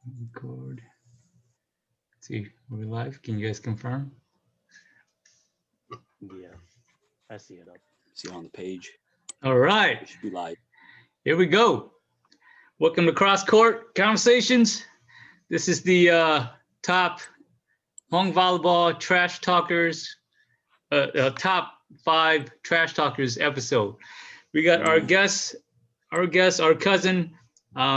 Record. Let's see, are we live? Can you guys confirm? Yeah, I see it up. See it on the page. All right, It should be live. here we go. Welcome to CrossCourt Conversations. This is the top Hmong Volleyball trash talkers, top 5 trash talkers episode. We got our guest, our cousin.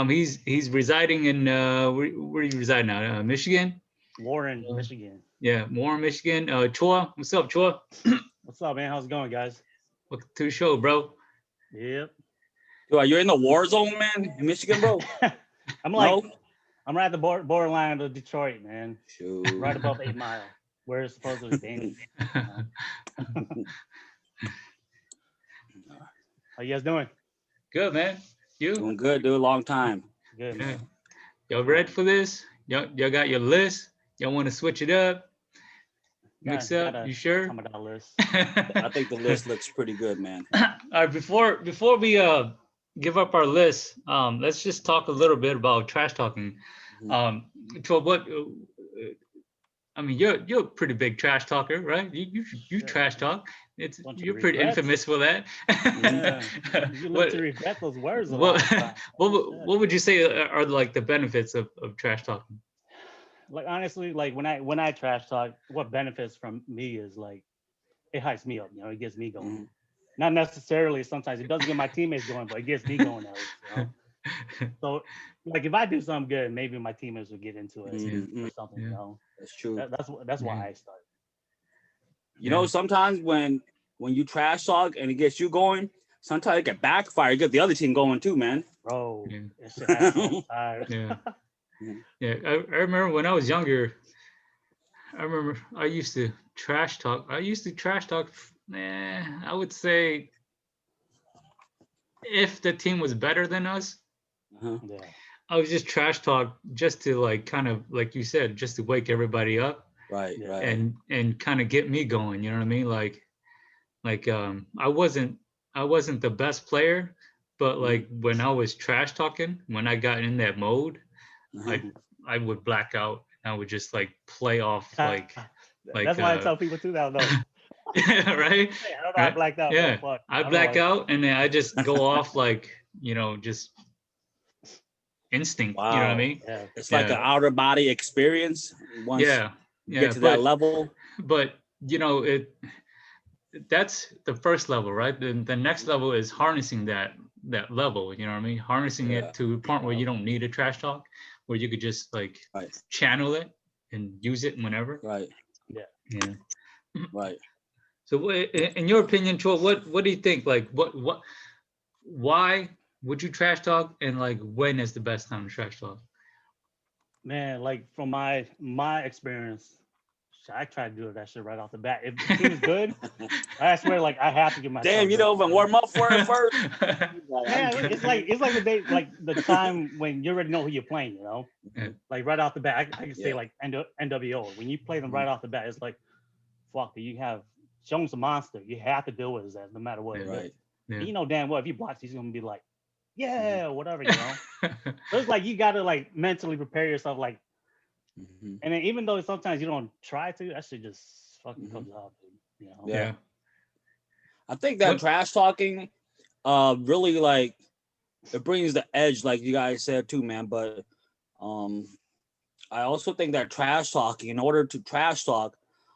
He's residing in where do you reside now? Michigan. Warren, Michigan. Yeah, Warren, Michigan. Choua, what's up, Choua? What's up, man? How's it going, guys? Welcome to the show, bro. Yep. Yo, you're in the war zone, man, in Michigan, bro. I'm No? I'm right at the borderline of Detroit, man. Shoot. Right above 8 Mile, where it's supposedly dangerous. How you guys doing? Good, man. You? Doing good, dude. Long time. Good, Yeah. man. Y'all ready for this? Y'all got your list? Y'all want to switch it up? Mix up? Gotta You sure? come on that list. I think the list looks pretty good, man. All right, before we give up our list, let's just talk a little bit about trash talking. So what? I mean, you're a pretty big trash talker, right? You Sure. trash talk. Bunch of You're pretty regrets. infamous for that. Yeah. You live to regret those words a lot What, of times. what would you say are like the benefits of trash talking? Like honestly, like when I trash talk, what benefits from me is like it hypes me up, it gets me going. Mhm. Not necessarily sometimes it doesn't get my teammates going, but it gets me going at least, So like if I do something good, maybe my teammates will get into it or something, Yeah. That's true. That's why I start. You know, sometimes when you trash talk and it gets you going, sometimes it can backfire. You get the other team going too, man. Bro, Yeah. that shit happens all the time. Yeah. Yeah, I remember when I was younger, I used to trash talk. I would say if the team was better than us, Uh-huh. Yeah. I was just trash talk just to like kind of like you said, just to wake everybody up Right, Yeah. right. and kind of get me going. You know what I mean? Like I wasn't the best player, but like when I was trash talking, when I got in that mode, Uh-huh. I would black out. I would just like play off like That's why I tell people too now, though. right? Hey, I don't know, I blacked out. Yeah, Fuck. I don't know black why. out and then I just go off like just instinct. You know what I Wow. mean? Yeah. It's like an Yeah. outer body experience once Yeah, you get to that level. but that's the first level, right? Then the next level is harnessing that level. You know what I mean? Harnessing Yeah. it to a point where you don't need a trash talk, where you could just like Right, channel it and use it whenever. right, Yeah. right. So, in your opinion, Chua, what do you think? Like, why would you trash talk, and like, when is the best time to trash talk? Man, like from my experience, I try to do that shit right off the bat. If the team is good, I swear, like I have to give myself. Damn, you don't even warm up for it first. Yeah, it's like the day, like the time when you already know who you're playing. Yeah. Like right off the bat, I can say Yeah. like NWO. When you play them right off the bat, it's like, fuck, you have Xiong's a monster. You have to deal with his ass no matter what. Yeah. it is. Right. Yeah. And you know damn well if he blocks, he's gonna be like, yeah, whatever, So it's like you gotta like mentally prepare yourself, like, Mhm. and then even though sometimes you don't try to, that shit just fucking Mhm. comes out, dude, Yeah. Yeah. I think that What- trash talking really like it brings the edge, like you guys said too, man. But I also think that trash talking, in order to trash talk,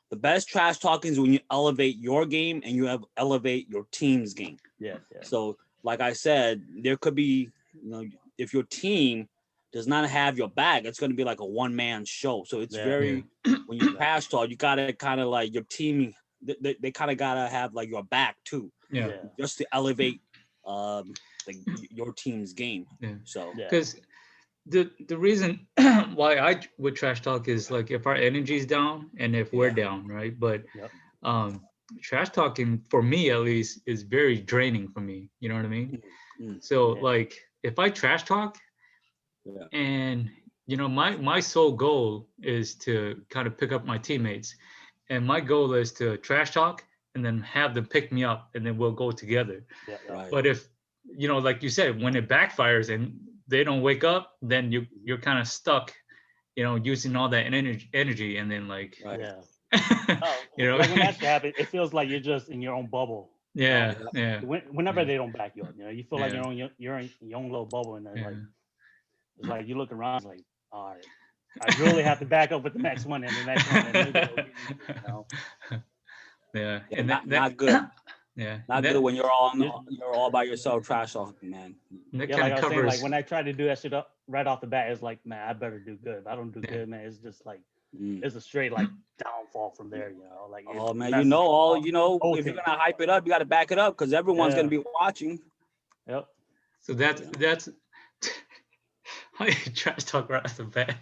the best trash talking is when you elevate your game and you elevate your team's game. Yeah. So, like I said, there could be, if your team does not have your back, it's going to be like a one-man show. So it's Yeah. very, when you trash talk, you got to kind of like your team, they kind of got to have like your back too, Yeah. just to elevate your team's game. Yeah. So, Yeah. Because the reason why I would trash talk is like if our energy's down and if we're Yeah. down, right? But Yep. trash talking for me at least is very draining for me. You know what I mean? Mm. So Yeah. like if I trash talk Yeah. and my sole goal is to kind of pick up my teammates, and my goal is to trash talk and then have them pick me up and then we'll go together. Yeah. Right. But if like you said, when it backfires and they don't wake up, then you're kind of stuck, using all that energy, and then like, Right. Yeah. Oh, like when that shit happens, it feels like you're just in your own bubble. yeah, yeah, Whenever Yeah. they don't back you up, you feel like Yeah. you're in your own little bubble, and then yeah. like it's like you look around, it's like, all right, I really have to back up with the next one and the next one, and maybe they'll beat me too, Yeah, Yeah, and not good. yeah, Not good when you're all by yourself trash talking, man. that Yeah, kind like I of was saying, like covers. when I tried to do that shit up right off the bat, it's like, man, I better do good. If I don't do Yeah. good, man, it's just like Mm. it's a straight like downfall from there, like it Oh man, messes whole if you're thing. gonna hype it up, you gotta back it up because everyone's Yeah. gonna be watching. Yep. So that's how you trash talk right off the bat.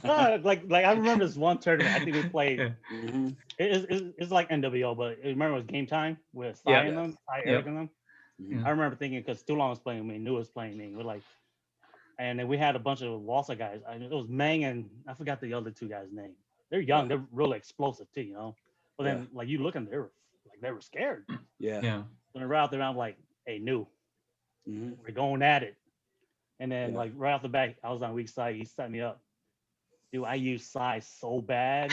No, like I remember this one tournament. I think we played. Yeah. Mhm. It's like NWO, but remember it was game time with Cy Yeah. and them, Cy, Yep. Eric and them. Mhm. I remember thinking because Tulon was playing me, New was playing me. We're like, and then we had a bunch of Walsa guys. It was Meng and I forgot the other two guys' name. They're young. Yeah. They're really explosive too. But then like you look and they were scared. Yeah. Yeah. And right out there, I'm like, hey, New, Mhm. we're going at it. And then Yeah. like right off the bat, I was on weak side. He set me up. Dude, I use size so bad.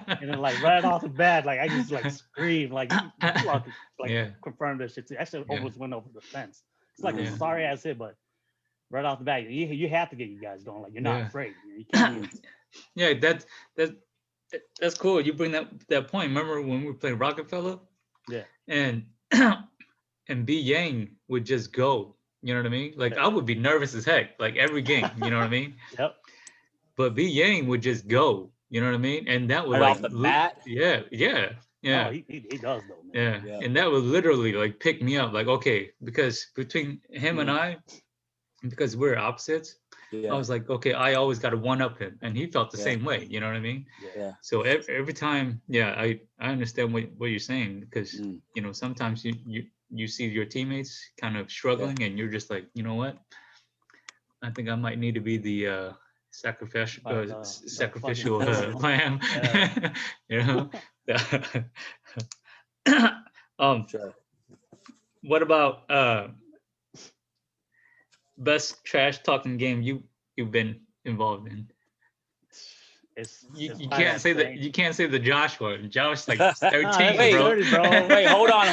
And then like right off the bat, like I just like screamed, like you all could, like Yeah. confirm this shit too. I should Yeah. almost went over the fence. It's like Yeah. a sorry ass hit, but right off the bat, you have to get you guys going. Like you're not Yeah. afraid. You can't. Yeah, that's cool. You bring that point. Remember when we played Rockefeller? Yeah. And and B Yang would just go. You know what I mean? Like Yeah. I would be nervous as heck, like every game. You know what I mean? Yep. But B Yang would just go. You know what I mean? And that would Right like off the bat. yeah, yeah, yeah. Oh, he does though, man. Yeah. Yeah. And that would literally like pick me up. Like, okay, because between him and I, because we're opposites, Yeah. I was like, okay, I always got to one up him. And he felt the Yeah. same way. You know what I mean? Yeah. So every time, yeah, I understand what you're saying, because, Mm. sometimes you see your teammates kind of struggling and you're just like, you know what? I think I might need to be the sacrificial sacrificial fucking lamb. Yeah. You know? Sure. What about best trash talking game you've been involved in? You can't say that. You can't say the Josh one. Josh like 13, Wait, bro. Wait, hold on.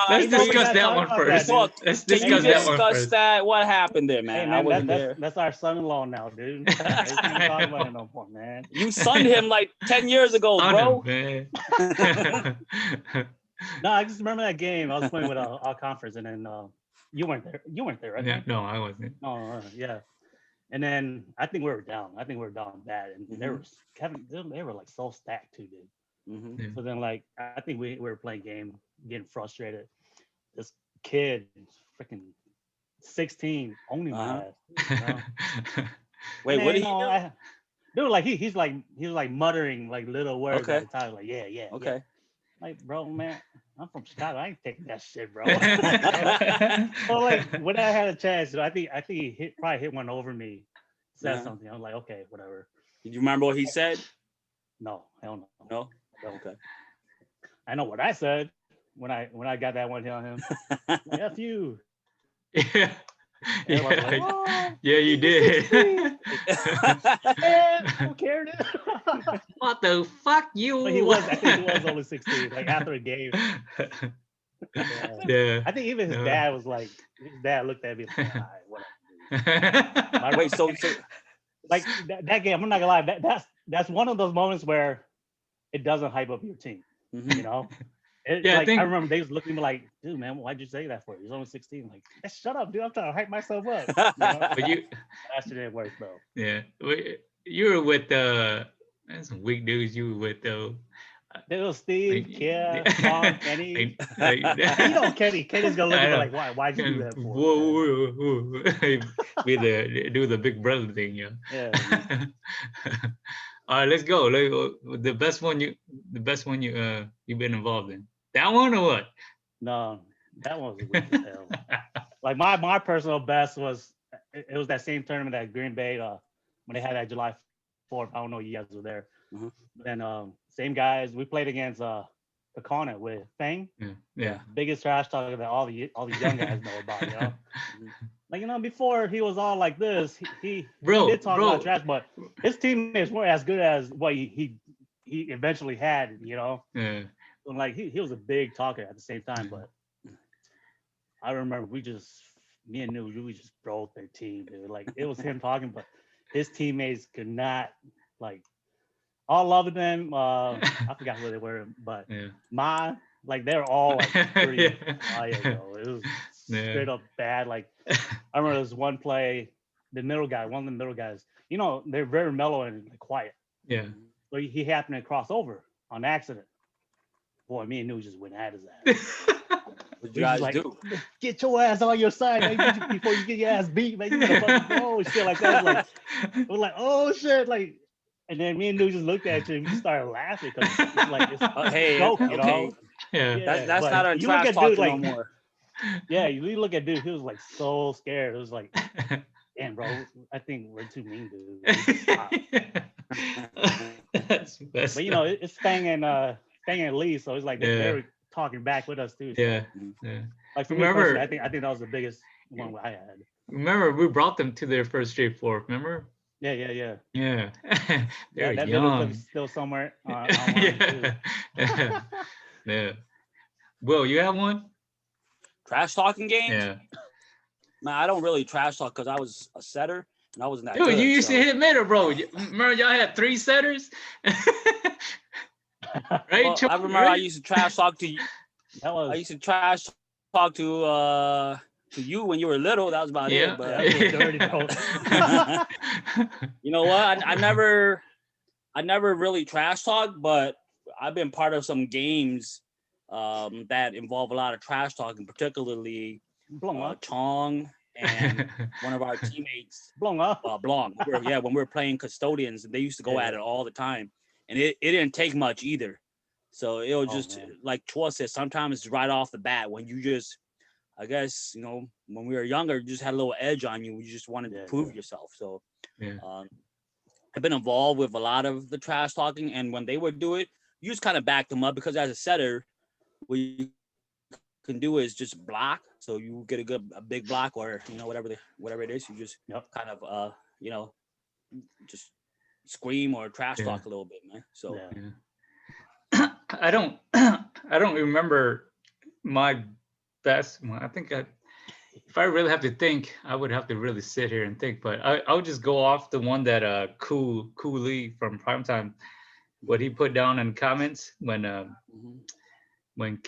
Let's know we discuss gotta that talk one about first. that, dude. Let's Can you discuss that one discuss first. that? What happened there, man? Hey, I man, wasn't there. that's our son-in-law now, dude. I can't talk about it no more, man. You sunned him like 10 years ago, On bro. him, man. No, I just remember that game. I was playing with our conference, and then you weren't there. You weren't there, right? Yeah, no, I wasn't. No, yeah. And then I think we were down. I think we were down bad, and they were they were like so stacked too, dude. Mm-hmm. Yeah. So then, like, I think we were playing game, getting frustrated. This kid, freaking 16, owning my ass. You know? Wait, And what then, did he do? Dude, like he was like muttering like little words Okay. at a time, like yeah. Okay. Like, bro, man, I'm from Chicago. I ain't taking that shit, bro. So like when I had a chance, I think he probably hit one over me, said Yeah. something. I was like, okay, whatever. Did you remember what he said? No, hell no. No. No. Okay. I know what I said when I got that one hit on him. Like, F you. Yeah. And I was Yeah. like, oh, Yeah, you did. man, I don't care, dude. What the fuck, you? But I think he was only 16. Like after a game. Yeah. I think even his No. dad was like, his dad looked at me like, all right, whatever. Wait, so Like that game, I'm not gonna lie, that's one of those moments where it doesn't hype up your team, Mhm. you know? Yeah, I like, think- I remember they was looking at me like, dude, man, why'd you say that for? He's only 16. Like, shut up, dude. I'm trying to hype myself up. You know? But you, That shit didn't work though. yeah, you were with man, some weak dudes. You were with though. There was Steve, Like, Kia, yeah. Tom, Kenny. Like, You know Kenny. Kenny's gonna look I at me know. like, why'd you do that for? Whoa, whoa, whoa. Do the big brother thing, yeah. Yeah. All right, let's go. The best one you've been involved in. That one or what? No, that one was weak as hell. Like my personal best was it was that same tournament at Green Bay when they had that July 4th. I don't know if you guys were there. Mhm. And same guys. We played against Pecona with Fang, Yeah. biggest trash talker that all the young guys know about, you know. Like, before he was all like this, he Bro, did talk bro. about trash, but his teammates weren't as good as what he eventually had, Yeah. And, like he was a big talker at the same time, but I remember me and New, we just broke their team, dude. Like it was him talking, but his teammates could not, like, all loving them. I forgot who they were, but Yeah. like they're all like pretty Yeah. quiet, bro. It was Yeah. straight up bad. Like I remember there was one play, one of the middle guys, they're very mellow and like, quiet. Yeah. So he happened to cross over on accident. Boy, me and New just went at his ass. What you guys like, do? Get your ass on your side, man, before you get your ass beat, man. You gotta fucking go, shit like that. We're like, oh shit, like. And then me and New just looked at you and we just started laughing because it's like it's Hey, a joke, okay. Yeah. That's but not on you look trash at talking dude, like, no more. Yeah, you look at dude, he was like so scared. It was like, damn, bro, I think we're too mean, dude. That's But it's Fang and Lee, so it's like they were talking back with us too. So. Yeah. Yeah. Like for Remember, me personally, I think that was the biggest one I had. Remember, we brought them to their first J4. Remember? Yeah. Yeah. They were That young. video still somewhere online too. Yeah. Will, you have one? Trash talking games? Yeah. Man, I don't really trash talk because I was a setter and I wasn't that Dude, good. you used to hit middle, bro. Remember y'all had 3 setters? Right? Well, I remember I used to trash talk to you. I used to trash talk to you when you were little. That was about it. But dirty, bro. You know what? I never really trash talk, but I've been part of some games that involve a lot of trash talking, particularly Chong and one of our teammates, Blong. When we were playing custodians, and they used to go at it all the time, and it didn't take much either. So it was just like Choua said, sometimes it's right off the bat when you just, I guess, when we were younger, you just had a little edge on you. You just wanted to prove yourself. So I've been involved with a lot of the trash talking, and when they would do it, you just kind of back them up because as a setter, what you can do is just block. So you get a big block or whatever it is, you just kind of just scream or trash talk a little bit, man. So I don't remember my best one. I think if I really have to think, I would have to really sit here and think. But I would just go off the one that Cooley from Primetime, what he put down in comments when we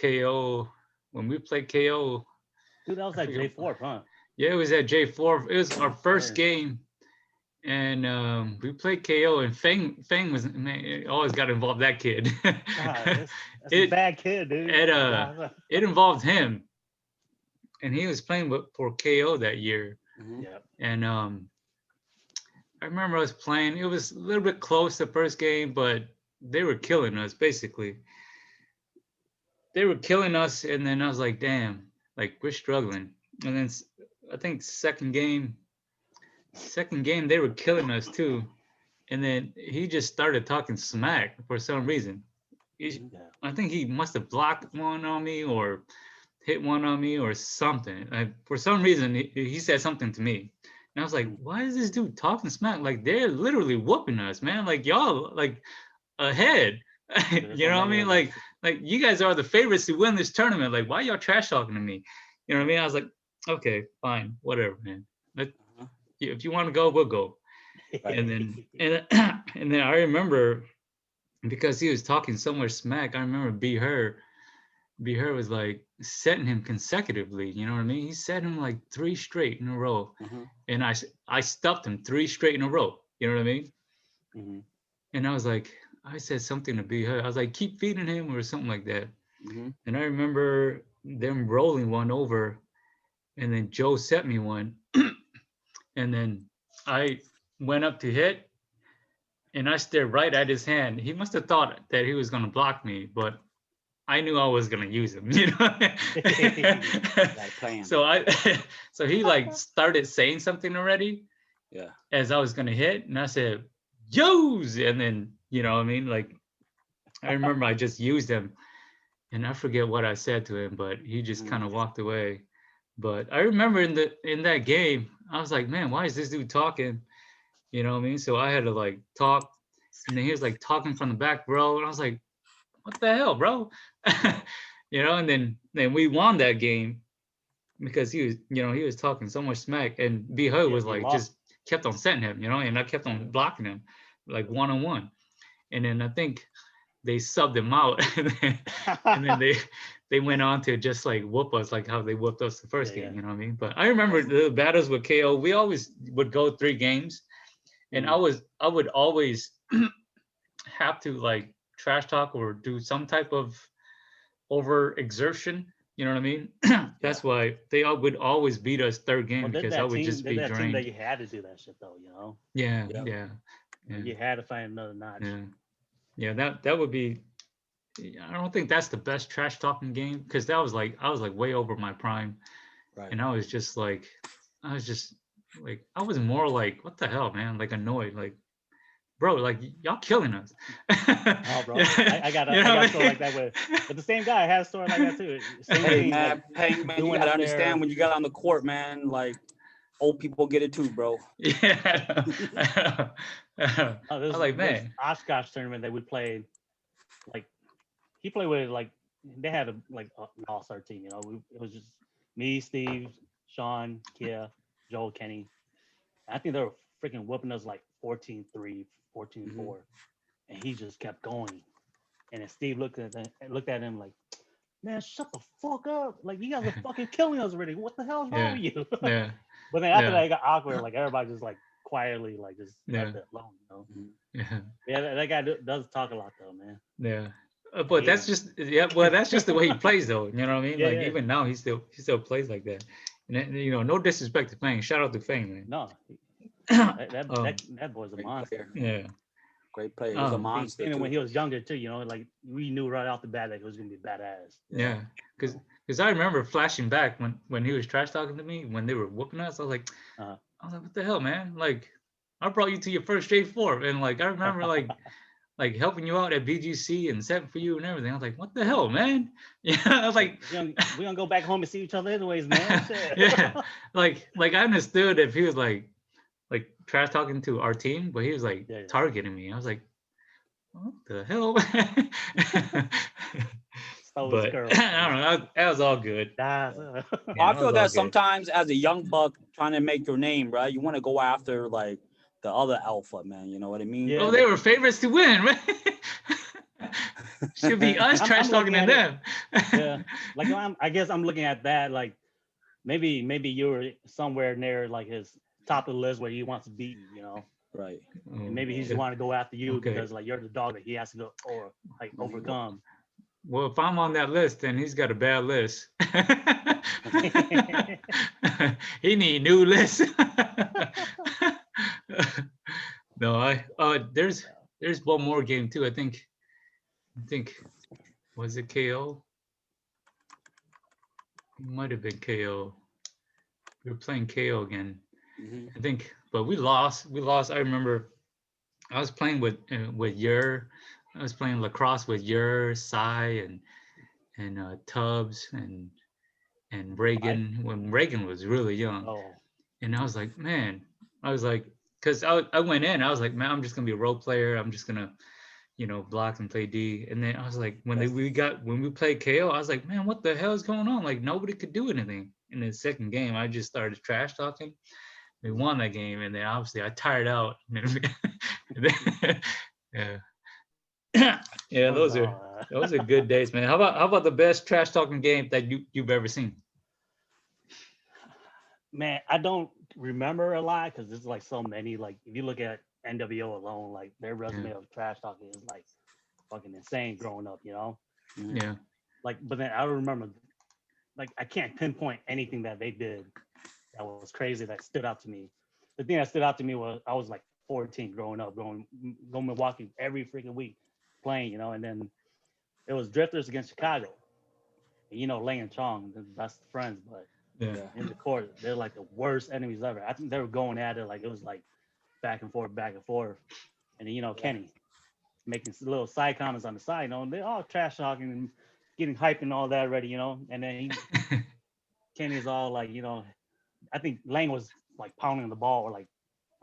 played KO. Dude, that was at J4, huh? Yeah, it was at J4. It was our first game. And we played KO, and Feng was, man, always got involved, that kid. That's a bad kid, dude. It involved him, and he was playing for KO that year. And I remember us playing. It was a little bit close the first game, but they were killing us, basically. They were killing us, and then I was like, damn, like we're struggling. And then I think second game, they were killing us too. And then he just started talking smack for some reason. I think he must have blocked one on me or hit one on me or something. For some reason, he said something to me. And I was like, why is this dude talking smack? Like, they're literally whooping us, man. Like, y'all, like, ahead. You know what I mean? Like you guys are the favorites to win this tournament. Like, why y'all trash talking to me? You know what I mean? I was like, okay, fine, whatever, man. If you want to go, we'll go. And then I remember, because he was talking so much smack, I remember B Her was like setting him consecutively. You know what I mean? He set him like 3 straight in a row, and I stuffed him 3 straight in a row. You know what I mean? And I was like, I said something to B Her. I was like, keep feeding him or something like that. And I remember them rolling one over, and then Joe set me one. And then I went up to hit, and I stared right at his hand. He must have thought that he was going to block me, but I knew I was going to use him, you know? So he like started saying something already as I was going to hit. And I said, Yo's! And then, you know what I mean? Like, I remember I just used him, and I forget what I said to him, but he just kind of walked away. But I remember in that game, I was like, man, why is this dude talking? You know what I mean? So I had to like talk, and then he was like talking from the back row, and I was like, what the hell, bro? You know, and then we won that game because he was talking so much smack, and B Ho was he like lost. just kept on setting him, and I kept on blocking him like 1-on-1. And then I think they subbed him out, and then they went on to just like whoop us like how they whooped us the first game, you know what I mean? But I remember the battles with KO, we always would go 3 games, and I would always have to like trash talk or do some type of over exertion, you know what I mean? That's why they would always beat us 3rd game, because I would just be drained. That you had to do that shit though, Yeah. You had to find another notch. Yeah, that would be. I don't think that's the best trash talking game, because I was like way over my prime, and I was just like I was more like, what the hell, man, like annoyed, like, bro, like y'all killing us. Oh, bro, I got a story like that with the same guy. I had a story like that too. Same Hey thing, man, like, you gotta understand when you got on the court, man. Like old people get it too, bro. Yeah. I was like, this man. Oshkosh tournament that we played, like he played with like they had an all-star team. It was just me, Steve, Sean, Kia, Joel, Kenny. I think they were freaking whooping us like 14-3, 14-4, and he just kept going. And then Steve looked at him like, man, shut the fuck up! Like, you guys are fucking killing us already. What the hell is wrong with you? Yeah. But then after that, it got awkward. Like everybody just like quietly like just left it alone. Yeah, that guy does talk a lot though, man. Yeah. But that's just the way he plays though. You know what I mean? Even now he still plays like that. And no disrespect to Fang. Shout out to Fang, man. No, that boy's a monster. Yeah. Great player. He was a monster. And when he was younger too, like we knew right off the bat that he was gonna be badass. Yeah. Because I remember flashing back when he was trash talking to me when they were whooping us. I was like, what the hell, man? Like, I brought you to your first J4, and like I remember like helping you out at BGC and setting for you and everything. I was like, what the hell, man? Yeah, I was like, we're gonna go back home and see each other anyways, man. Yeah, like I understood if he was like trash talking to our team, but he was like targeting me. I was like, what the hell? But I don't know. That was all good. I feel that sometimes as a young buck trying to make your name, right, you want to go after like the other alpha, man. You know what I mean? Yeah, they were favorites to win, right? Should be us trash talking to them. Yeah, like I guess I'm looking at that like maybe you were somewhere near like his top of the list where he wants to beat you, right? And maybe he just want to go after you because like you're the dog that he has to go or like overcome. Well, if I'm on that list, then he's got a bad list. He need new lists. No, there's one more game too. I think was it KO? It might have been KO. We were playing KO again. I think, but we lost. I remember I was playing with Yer. I was playing lacrosse with Yer, Sai, and Tubbs and Reagan when Reagan was really young. And I was like, man, because I went in, I was like, man, I'm just gonna be a role player. I'm just gonna, block and play D. And then I was like, when we played KO, I was like, man, what the hell is going on? Like nobody could do anything. In the second game, I just started trash talking. We won that game, and then obviously I tired out. Yeah, those are good days, man. How about the best trash talking game that you've ever seen? Man, I don't remember a lot because there's like so many. Like if you look at NWO alone, like their resume of trash talking is like fucking insane growing up, Yeah. Like, but then I remember, like I can't pinpoint anything that they did that was crazy that stood out to me. The thing that stood out to me was I was like 14 growing up, going Milwaukee every freaking week playing, and then it was Drifters against Chicago. And, Lane and Chong, the best friends, but in the court, they're like the worst enemies ever. I think they were going at it like it was like back and forth. And then, Kenny making little side comments on the side, they're all trash talking and getting hyped and all that already, and then Kenny's all like, I think Lang was like pounding the ball or like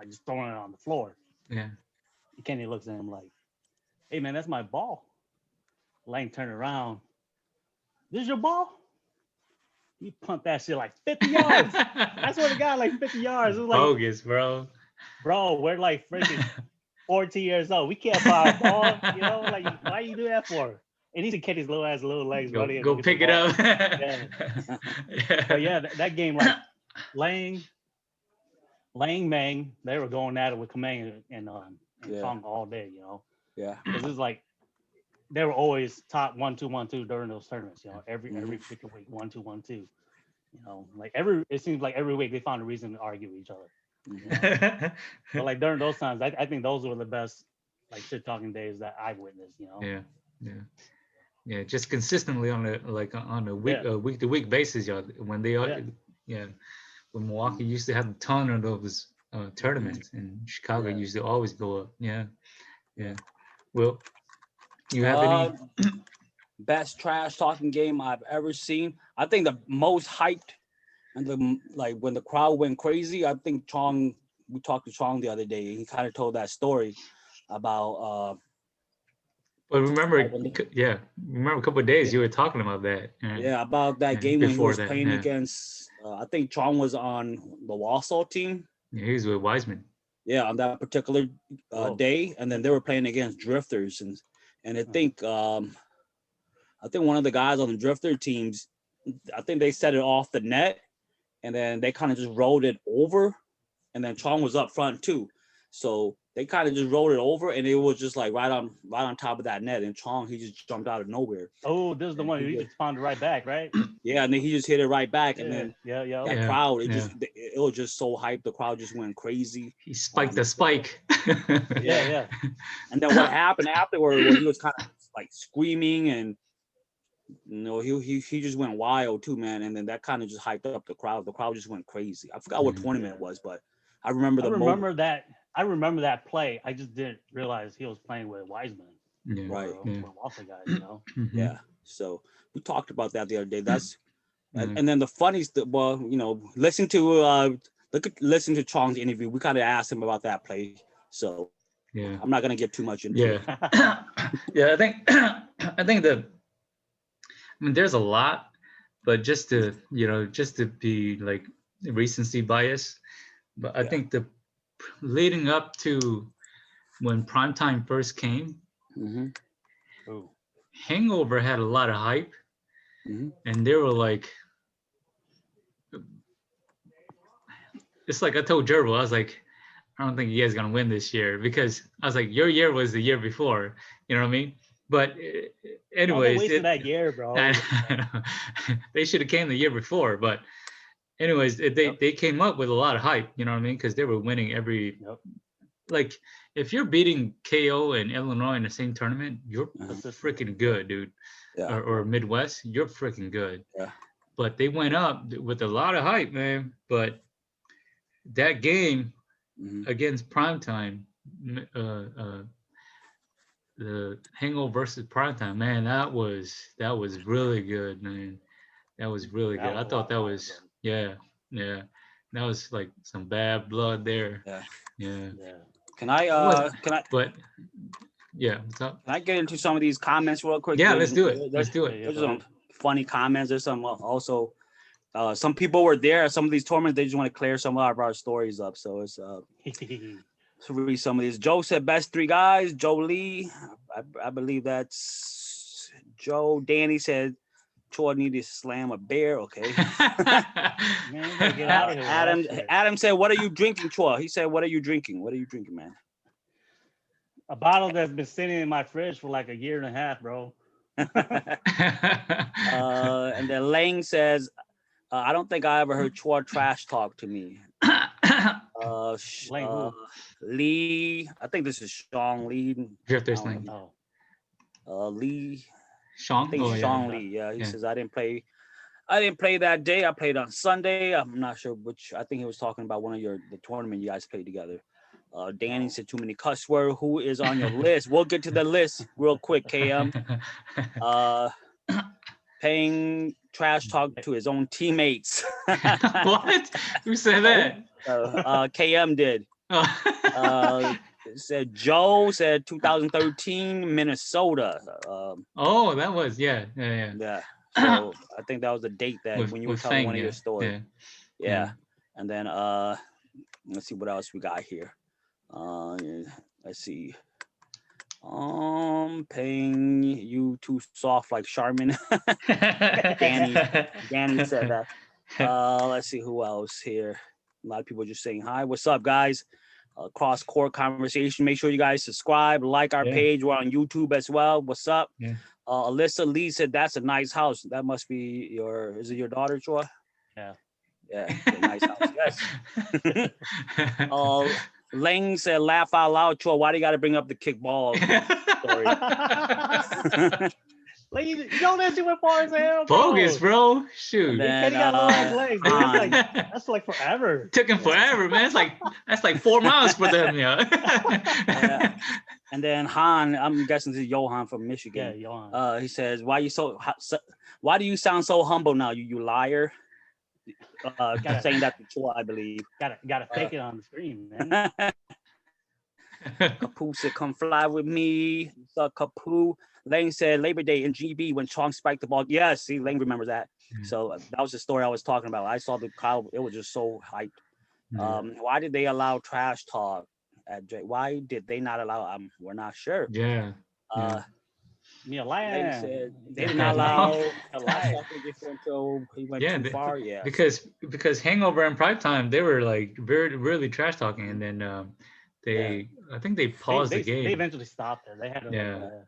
just throwing it on the floor. Yeah. Kenny looks at him like, "Hey man, that's my ball." Lang turned around. "This is your ball?" He pumped that shit like 50 yards. I swear to God, like 50 yards. It was like, bogus, bro. bro, we're like freaking 14 years old. We can't buy a ball. Like, why you do that for? And he's in Kenny's little legs running. Go pick it up. Yeah. But yeah, that game, like Lang, Mang, they were going at it with Kamang and Chong all day, Yeah. Because it's like they were always top 1-2-1-2 during those tournaments, every freaking week, 1-2-1-2. Like it seems like every week they found a reason to argue with each other. But like during those times, I think those were the best like shit talking days that I've witnessed, Yeah, just consistently on a week to week basis, y'all. When they are, when Milwaukee used to have a ton of those tournaments, and Chicago used to always go up. Yeah. Well, you have any best trash talking game I've ever seen? I think the most hyped and when the crowd went crazy, I think we talked to Chong the other day. He kind of told that story about but remember a couple of days you were talking about that. About that game when he was playing against I think Chong was on the Warsaw team. Yeah, he was with Wiseman. Yeah, on that particular day, and then they were playing against Drifters, and I think one of the guys on the Drifter teams, I think they set it off the net, and then they kind of just rolled it over, and then Chong was up front too, so they kind of just rolled it over, and it was just like right on top of that net, and Chong, he just jumped out of nowhere. Oh, this is the one who just pounded right back, right? Yeah, and then he just hit it right back, and then that crowd, it was just so hyped. The crowd just went crazy. He spiked the spike. Yeah. And then what happened afterward was he was kind of like screaming, and he just went wild too, man. And then that kind of just hyped up the crowd. The crowd just went crazy. I forgot what tournament it was, but I remember I remember that play. I just didn't realize he was playing with Wiseman. Yeah. Right. Walker guys, Yeah. So we talked about that the other day. That's and then the funniest, listen to Chong's interview. We kind of asked him about that play. So I'm not gonna get too much into it. I think there's a lot, but just to be like recency bias, but I think the leading up to when primetime first came, Hangover had a lot of hype, and they were like, it's like I told Gerbil, I was like, I don't think you guys are gonna win this year, because I was like, your year was the year before, you know what I mean? But anyways, they wasted that year, bro. They should have came the year before, but anyways, they came up with a lot of hype, you know what I mean? Because they were winning every like, if you're beating KO and Illinois in the same tournament, you're freaking good, dude. Or Midwest, you're freaking good. But they went up with a lot of hype, man. But that game against Primetime, the Hangover versus Primetime, man, that was really good, man. That was really good. I thought that was that was like some bad blood there. Yeah. Can I But what's up? Can I get into some of these comments real quick? Yeah, let's do it. There's some funny comments. There's some also some people were there at some of these tournaments. They just want to clear some of our stories up. So it's to read some of these. Joe said best three guys. Joe Lee, I believe that's Joe. Danny said Choua needed to slam a bear. Okay. Man, get out of here. Adam said, "What are you drinking, Choua?" He said, "What are you drinking? What are you drinking, man?" A bottle that's been sitting in my fridge for like a year and a half, bro. And then Lang says, "I don't think I ever heard Choua trash talk to me." Lee, I think this is Xiong Lee. Drifters Lee. Lee. Xiong? I think Xiong Lee. Yeah, he says I didn't play that day. I played on Sunday. I'm not sure which. I think he was talking about one of the tournament you guys played together. Danny said too many cuss words. Who is on your list? We'll get to the list real quick, KM. paying trash talk to his own teammates. What? Who said that? KM did. It said Joe said 2013 Minnesota. Oh, that was yeah. Yeah. So I think that was the date that when you were telling Fang, one of your stories. Yeah. And then let's see what else we got here. Let's see. Paying you too soft like Charmin. Danny said that. Let's see who else here. A lot of people just saying hi. What's up, guys? CrossCourt Conversation. Make sure you guys subscribe, like our page. We're on YouTube as well. What's up? Yeah. Alyssa Lee said that's a nice house. That must be is it your daughter, Choua? Yeah. Yeah, a nice house. Yes. Lang said, laugh out loud, Choua. Why do you got to bring up the kickball story? Like you know that shit went far as hell, bro. Bogus, bro. Shoot. Then, He got long ass legs, dude. That's like forever. Took him forever, man. That's like 4 miles for them, yeah. And then Han, I'm guessing this is Johan from Michigan. Yeah, Johan. He says, why do you sound so humble now, you liar? Saying that to Choua, I believe. Gotta fake it on the screen, man. Kapu said, come fly with me. Kapu. Lang said Labor Day in GB when Chong spiked the ball. Yes, see, Lang remembers that. So that was the story I was talking about. I saw the crowd. It was just so hyped. Why did they allow trash talk at Drake? Why did they not allow? We're not sure. Yeah. Lang said they did not allow trash talk until he went too far. Yeah. Because Hangover and Prime Time, they were like really trash talking, and then I think they paused the game. They eventually stopped it. They had to.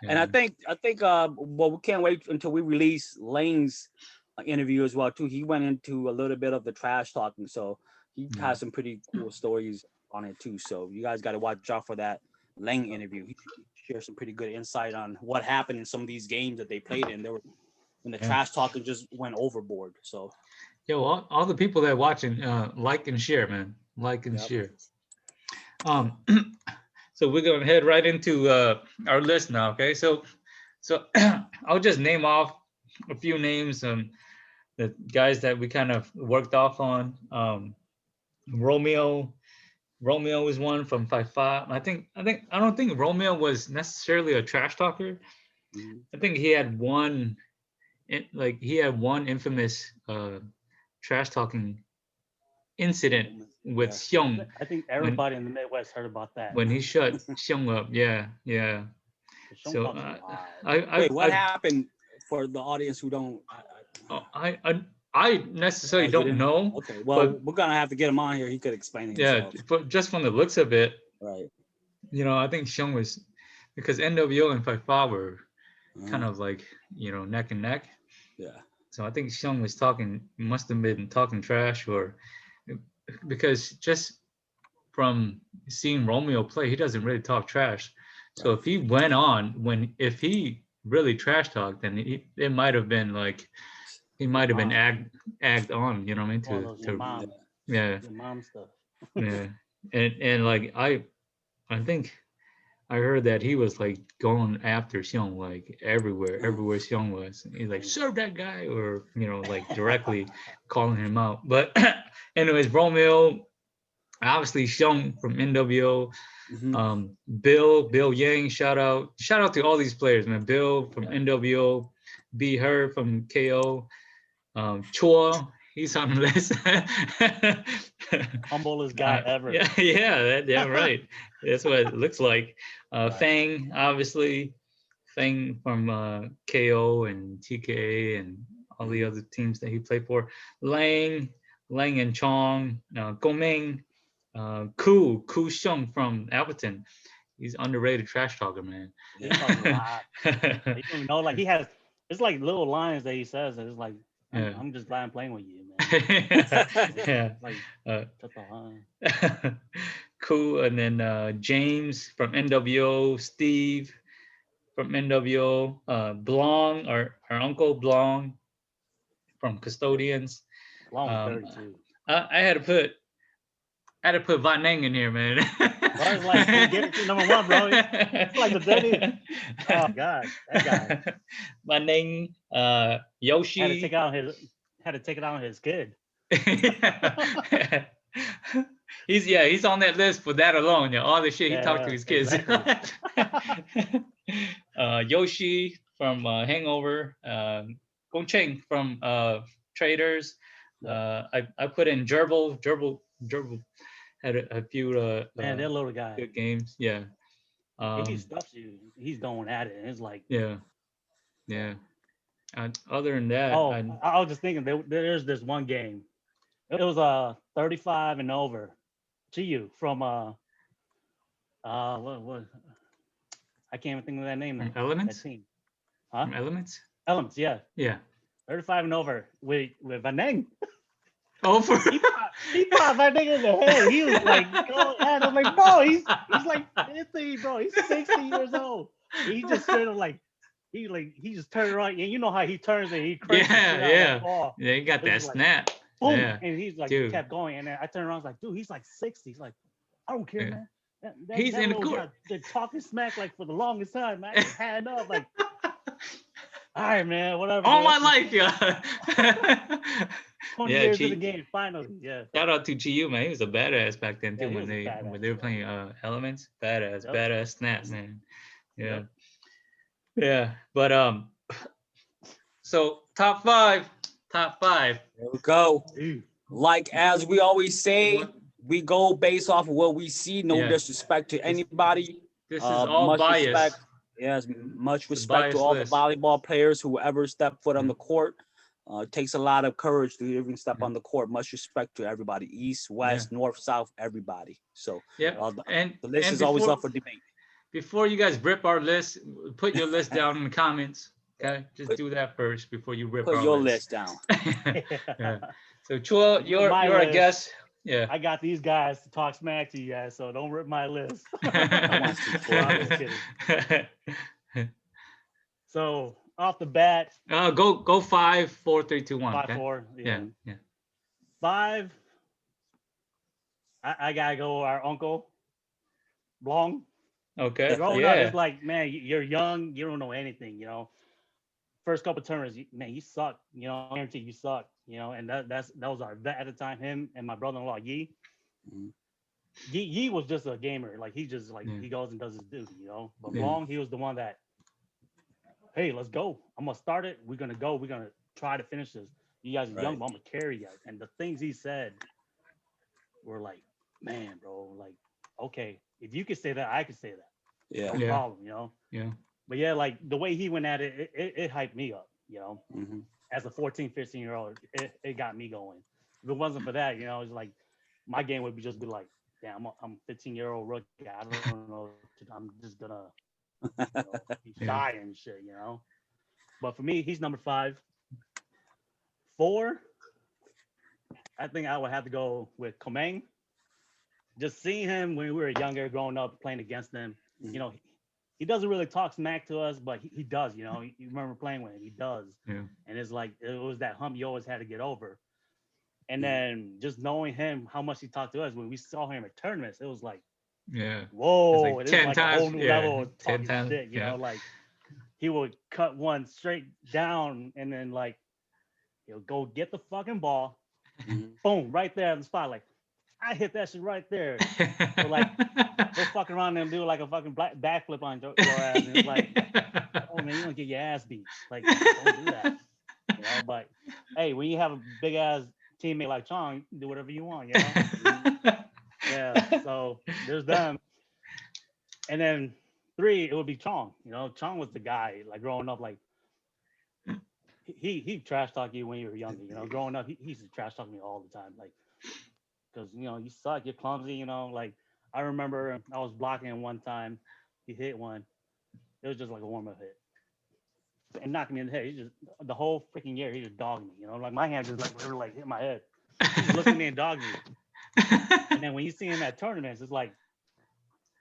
And I think well, we can't wait until we release Lane's interview as well too. He went into a little bit of the trash talking, so he has some pretty cool stories on it too. So you guys got to watch out for that Lane interview. He shared some pretty good insight on what happened in some of these games that they played in. When the trash talking just went overboard. So all the people that are watching, like and share, man. Like and share. So we're gonna head right into our list now, okay? So I'll just name off a few names, the guys that we kind of worked off on. Romeo was one from 5'5". I don't think Romeo was necessarily a trash talker. I think he had one infamous trash talking incident with Xiong. I think everybody in the Midwest heard about that. When he shut Xiong up, yeah. So wait, what happened for the audience who don't? I necessarily don't know. Okay, well, we're gonna have to get him on here. He could explain it himself. Yeah, but just from the looks of it, right? I think Xiong was, because NWO and 5'5" were kind of like neck and neck. Yeah. So I think Xiong must have been talking trash, or because just from seeing Romeo play, he doesn't really talk trash. So if he went on, if he really trash talked, then it might have been like, he might have been agged on, you know what I mean? Your mom stuff. Yeah. And like, I think I heard that he was like going after Xiong, like everywhere Xiong was. He's like, serve that guy, or, like directly calling him out. But anyways, Romeo, obviously Xiong from NWO, Bill Yang, shout out to all these players, man. Bill from NWO, B Her from KO, Choua, he's on the list. Humblest guy ever. Yeah, right. That's what it looks like. Fang, obviously, Fang from KO and TKA and all the other teams that he played for. Lang and Chong, Goming, Ku Xiong from Appleton. He's underrated trash talker, man. He talks a lot. You don't even know, like, he has, it's like little lines that he says, and it's like, I'm just glad I'm playing with you, man. Like, cool. And then James from NWO, Steve from NWO, Blong, our uncle Blong from Custodians. Blong was 32. I had to put Van Neng in here, man. Bro, it's like Garrett number one, bro. It's like the Denny. Oh God, that guy Manning, Yoshi. had to take it out on his kid. He's on that list for that alone. Yeah, all the shit he talked to Yeah, his kids. exactly. Yoshi from Hangover, Gong Cheng from Traders. Yep. I put in Gerbil had a few Man, that little guy. good games. Yeah. If he stuffs you, he's going at it. And it's like, Yeah. Other than that, oh, I was just thinking there's this one game. It was 35 and over. Chiyu from what I can't even think of that name now. Elements. That team. Huh? From Elements. Elements, yeah. Yeah. 35 and over with Van Deng. Oh, for He popped Van Deng in the head. He was like, going at him. Like, bro, he's like 50, bro. He's 60 years old. He just straight up like he just turned around, and you know how he turns and he crunches yeah. ball. Yeah, you got that It's like, snap. boom, Yeah. and he's like, Dude. kept going, and then I turned around, I was like, dude, he's like 60. He's like, I don't care, Yeah. man. He's in the little court. guy been talking smack like for the longest time, man. Just hand up, like, all right, man, whatever. All man. my life, yeah. 20 Yeah, years in Chi- the game, finally, yeah. Shout out to Chiyu, man. He was a badass back then Yeah, too he when was a they badass, were playing Elements. Badass, Yep. badass snap, man. Yeah. Yep. Yeah. But so top five. There we go. Dude. Like as we always say, we go based off of what we see. No Yeah. disrespect to anybody. This is all much biased. respect. Yes, much It's a respect to biased all list. the volleyball players who ever step foot on the court. It takes a lot of courage to even step on the court. Much respect to everybody, east, west, north, south, everybody. So Yeah. the list is always up for debate. Before you guys rip our list, put your list down in the comments. Okay, just do that first before you rip Put our your list. list down. Yeah. So Chua, you're My a list. guest. Yeah. I got these guys to talk smack to you guys, so don't rip my list. I want to No, I'm just kidding. So off the bat, Go 5, 4, 3, 2, 1. 5, Okay? 4. Yeah. 5. I gotta go our uncle, Blong. Okay. Growing Yeah. up, it's like, man, you're young, you don't know anything, you know. First couple tournaments, man, you suck, you know. I guarantee you suck, you know. And that was our vet at the time. Him and my brother-in-law Yi. Mhm. Yi was just a gamer, like he just like he goes and does his duty, you know. But Yeah. Blong, he was the one that, hey, let's go. I'm gonna start it. We're gonna go. We're gonna try to finish this. You guys are young, but I'm gonna carry you. And the things he said were like, man, bro, like, okay, if you could say that, I could say that. Yeah. No problem, you know. Yeah. But yeah, like the way he went at it, it hyped me up, you know. Mm-hmm. As a 14, 15-year-old, it got me going. If it wasn't for that, you know, it's like my game would just be like, damn, I'm a 15-year-old rookie. I don't know. I'm just gonna be shy and shit, you know. But for me, he's number 5. 4, I think I would have to go with Komeng. Just seeing him when we were younger, growing up, playing against him, you know, he doesn't really talk smack to us, but he does, you know. You remember playing with him, he does. Yeah. And it's like, it was that hump you always had to get over. And then just knowing him, how much he talked to us, when we saw him at tournaments, it was like, Yeah. whoa, like it is 10 like times, a whole new level of 10 talking times, shit, you know, like he would cut one straight down and then like he'll go get the fucking ball, boom, right there on the spot. Like, I hit that shit right there. So like he'll fuck around and do like a fucking backflip on your ass. And it's like, oh man, you're gonna get your ass beat. Like, don't do that. You know, but hey, when you have a big ass teammate like Chong, you can do whatever you want, you know? Yeah, so there's them. And then 3, it would be Chong. You know, Chong was the guy, like growing up, like he trash talk you when you were younger, you know. Growing up, he used to trash talk me all the time, like, because you know, you suck, you're clumsy, you know. Like I remember I was blocking him one time, he hit one. It was just like a warm-up hit. And knocked me in the head. He just the whole freaking year he just dogged me, you know, like my hand just like hit my head. He just looked at me and dogged me. And then when you see him at tournaments, it's like,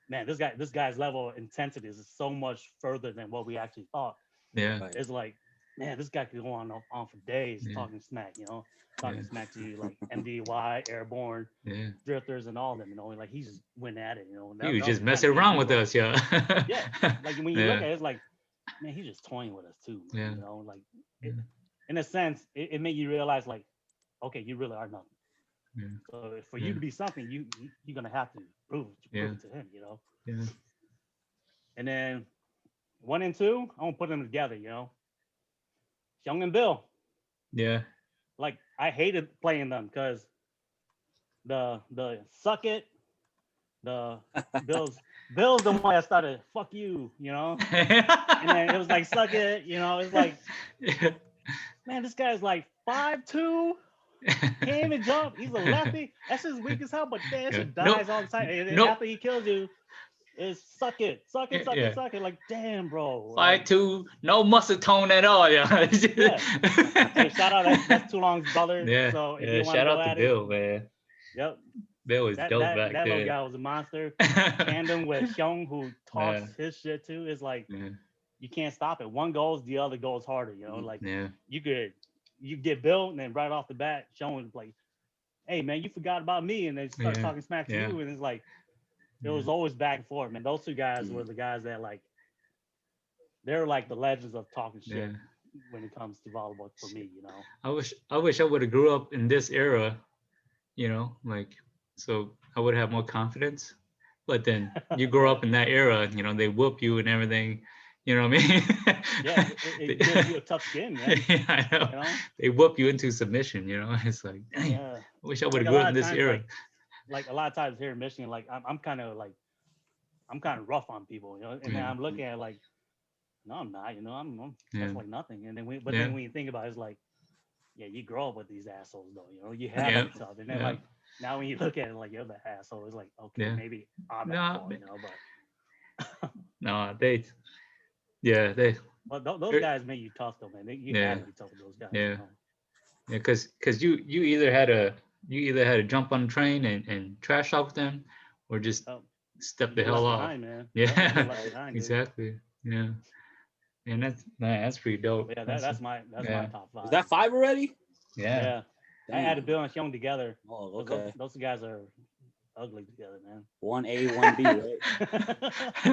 man, this guy's level of intensity is so much further than what we actually thought. Yeah. It's like man, this guy could go on for days talking smack, talking smack to you, like MDY, Airborne, Yeah. Drifters, and all of them, like he just went at it, and He was just messing around with us, yeah. Yeah, like when you look at it, it's like, man, he's just toying with us too, man, like in a sense, it made you realize, like, okay, you really are nothing. Yeah. So for you to be something, you're gonna have to prove it to him, Yeah. And then 1 and 2, I won't put them together, Xiong and Bill. Yeah. Like I hated playing them because the suck it, the Bill's the one that started fuck you, and then it was like suck it, it's like, man, this guy's like 5'2". Can't even jump. He's a lefty. That's his weakest hell, but that shit dies all the time. And after he kills you, it's suck it. Like, damn, bro. 5'2", no muscle tone at all. Yeah. Hey, shout out. That's Too Long's brother. Yeah. So if you want shout to out to Bill, it, man. Yep. Bill was dope back that there. little guy was a monster. Tandem with Xiong, who talks his shit too, is like, you can't stop it. One goes, the other goes harder. Like you get Bill, and then right off the bat, Xiong like, hey man, you forgot about me, and they start talking smack to you, and it's like, it was always back and forth, man. Those two guys were the guys that, like, they're like the legends of talking shit when it comes to volleyball for me, I wish I would have grew up in this era, like, so I would have more confidence. But then you grow up in that era, they whoop you and everything. You know what I mean? Yeah, it gives you a tough skin, man. Yeah, I know. They whoop you into submission, It's like, dang, I wish I would have grew up in this era. Like a lot of times here in Michigan, like I'm kind of rough on people, and then I'm looking at like, no, I'm not, I'm that's like nothing. And then then when you think about it, it's like, yeah, you grow up with these assholes though, you have to be tough. And then like now when you look at it, like, you're the asshole, it's like, okay, maybe I'm at fault, but no, Well, those guys make you tough though, man. You have to be tough with those guys. Yeah, because you either had to jump on the train and trash talk them, or just step the hell off. Behind, man. Yeah, behind, exactly. Yeah, and that's pretty dope. Yeah, that's my top 5. Is that 5 already? Yeah. I added Bill and Xiong together. Oh, okay. Those guys are ugly together, man. 1A, 1B,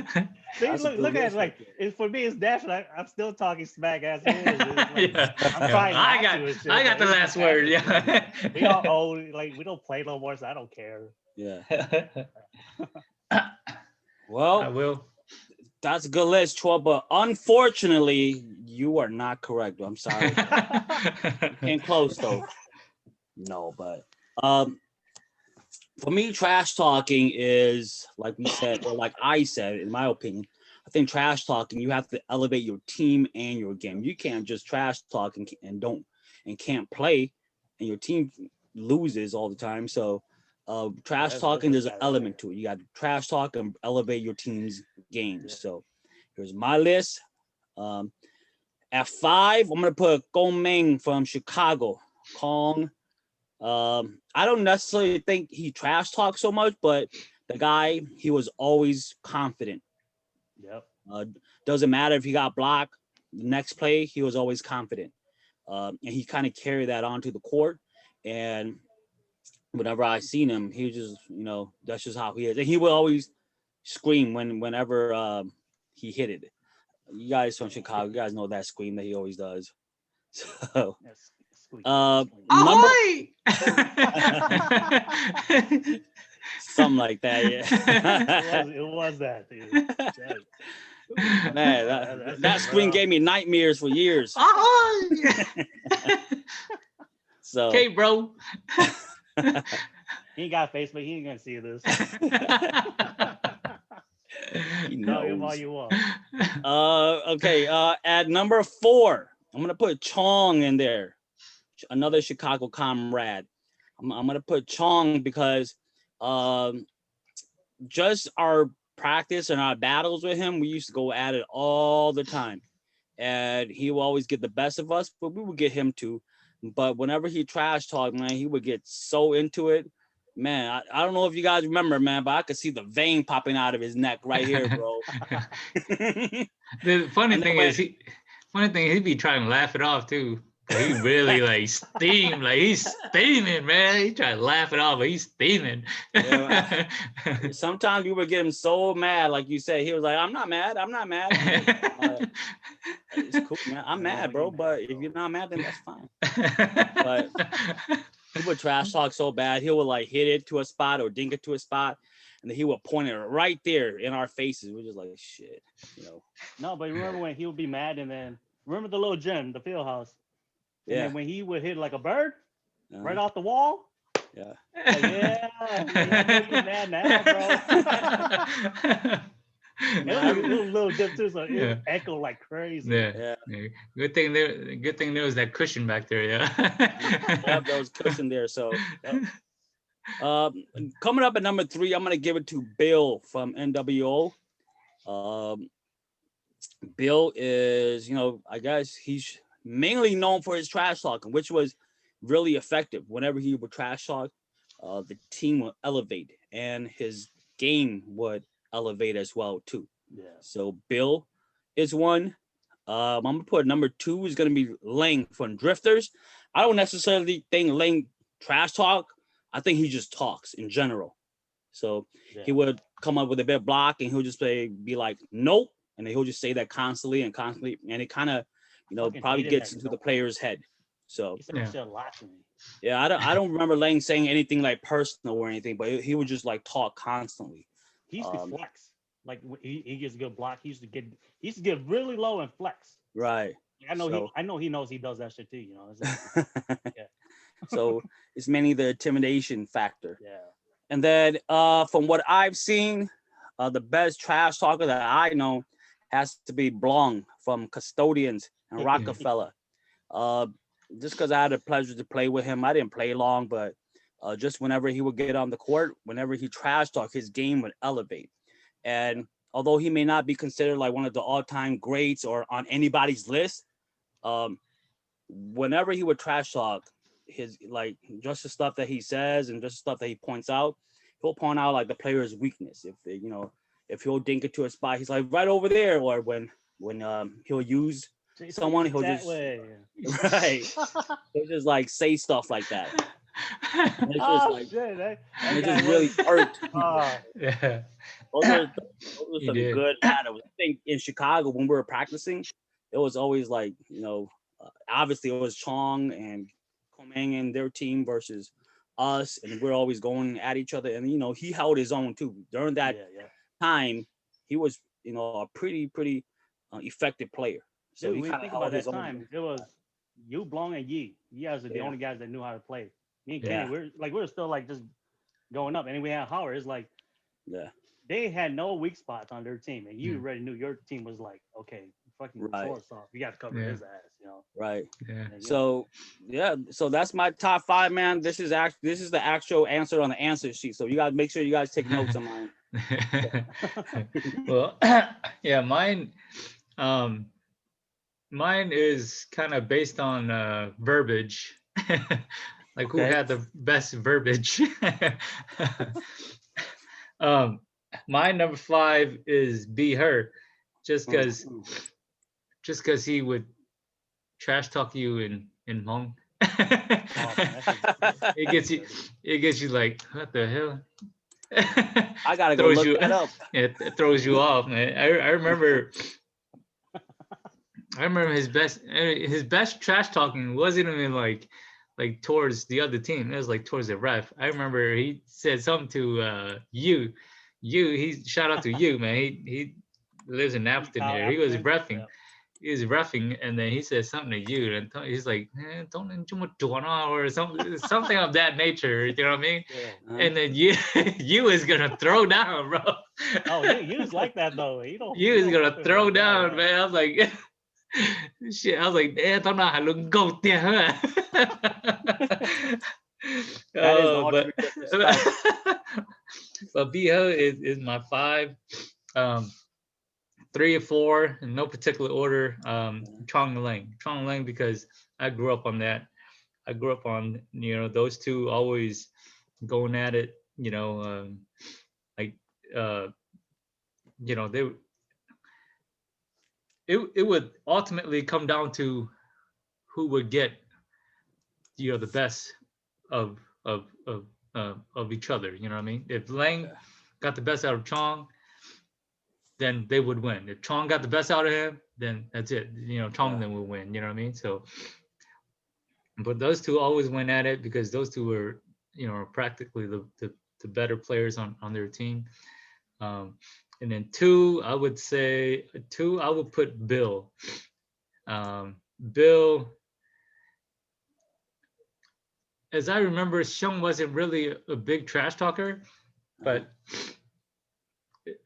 right? See, look at it, like, for me, it's definitely, I'm still talking smack as it is. Like, I'm trying I got the last word. Yeah. We all old, like, we don't play no more, so I don't care. Yeah. Well, I will. That's a good list, Choua, but unfortunately, you are not correct. I'm sorry. Came close though. No, but for me, trash talking is, like we said, or like I said, in my opinion, I think trash talking, you have to elevate your team and your game. You can't just trash talk and can't play, and your team loses all the time. So trash talking, there's an element to it. You got to trash talk and elevate your team's games. So here's my list. At 5, I'm gonna put Gong Meng from Chicago. Kong. I don't necessarily think he trash talks so much, but the guy, he was always confident. Yep. Doesn't matter if he got blocked. The next play, he was always confident. And he kind of carried that onto the court. And whenever I seen him, he just, that's just how he is. And he will always scream whenever he hit it. You guys from Chicago, you guys know that scream that he always does. So, number something like that, yeah. it was that, dude. Man, that screen gave me nightmares for years. So, okay, bro. He ain't got Facebook. He ain't gonna see this. He knows. All you want. Okay. At number 4, I'm gonna put Chong in there. Another Chicago comrade. I'm gonna put Chong because just our practice and our battles with him, we used to go at it all the time, and he will always get the best of us, but we would get him too. But whenever he trash talked, man, he would get so into it. Man, I don't know if you guys remember, man, but I could see the vein popping out of his neck right here, bro. The funny thing is, funny thing, he'd be trying to laugh it off too. But he really like steamed, like he's steaming, man. He tried to laugh it off, but he's steaming. Yeah, sometimes you would get him so mad, like you said. He was like, "I'm not mad. I'm not mad." It's cool, man. I'm mad, bro. But if you're not mad, then that's fine. But he would trash talk so bad. He would like hit it to a spot or dink it to a spot, and then he would point it right there in our faces. We're just like, shit, you know. No, but remember when he would be mad, and then remember the little gym, the field house. And Yeah. then when he would hit like a bird right Uh, off the wall. yeah. Like, yeah, I know you're mad now, bro. It was a little dip too, so it Yeah. echoed like crazy. Yeah. Good thing there was that cushion back there. Yeah. Yeah, there was cushion there. So, coming up at number 3, I'm gonna give it to Bill from NWO. Bill is, you know, I guess he's mainly known for his trash talking, which was really effective. Whenever he would trash talk, the team would elevate, and his game would elevate as well too. Yeah. So Bill is one. I'm gonna put number 2 is gonna be Lang from Drifters. I don't necessarily think Lang trash talk. I think he just talks in general. So he would come up with a bit block, and he'll just be like, nope. And then he'll just say that constantly, and it kind of, you know, probably gets into the player's head. So he said that shit a lot to me. Yeah, I don't remember Lang saying anything like personal or anything, but he would just like talk constantly. He used to flex. Like he gets a good block. He used to get really low and flex. Right. I know he knows he does that shit too. You know. Yeah. So it's mainly the intimidation factor. Yeah. And then from what I've seen, the best trash talker that I know has to be Blong from Custodians and Rockefeller. Just because I had the pleasure to play with him, I didn't play long, but just whenever he would get on the court, whenever he trash talk, his game would elevate. And although he may not be considered like one of the all-time greats or on anybody's list, whenever he would trash talk, his like just the stuff that he says and just the stuff that he points out, he'll point out like the player's weakness. If he'll dink it to a spot, he's like right over there. Or when he'll use someone, he'll just right. He'll just like say stuff like that. And it's just like it just really hurt. Yeah. Those are some good battles. I think in Chicago when we were practicing, it was always like, obviously it was Chong and Komang and their team versus us, and we're always going at each other. And he held his own too. During that time, he was a pretty effective player. So dude, he kind of held his own. It was you, Blong, and Yi. You guys are the only guys that knew how to play. Me and Kenny, we're still like just going up. And we had Howard. It's like they had no weak spots on their team, and you already knew your team was like, okay, fucking source off. You got to cover his ass, Right. Yeah. So so that's my top 5, man. This is the actual answer on the answer sheet. So you guys make sure you guys take notes on mine. Well, yeah, mine is kind of based on verbiage. Like who had the best verbiage. My number 5 is Be Her, just because he would trash talk you in Hmong. It gets you like, what the hell? I gotta go look that up. It throws you off, man. I remember his best trash talking wasn't even like towards the other team. It was like towards the ref. I remember he said something to you. He shout out to you, man. He lives in Appleton here. He was reffing. Yeah. He was reffing, and then he said something to you, and he's like, "Don't or something of that nature." You know what I mean? Yeah. And then you is gonna throw down, bro. Oh, you was like that though. You is gonna throw down, man. I was like, shit. I was like, tao nào hả luôn go there. But BO is my 5. 3 or 4 in no particular order. Trong Lang, because I grew up on that. I grew up on those two always going at it. They it would ultimately come down to who would get, the best of of of of each other. You know what I mean? If Lang Yeah. got the best out of Chong, then they would win. If Chong got the best out of him, then that's it. Chong Yeah. then will win. You know what I mean? So, but those two always went at it because those two were, practically the better players on their team. And then two, I would put Bill. Bill, as I remember, Xiong wasn't really a big trash talker, but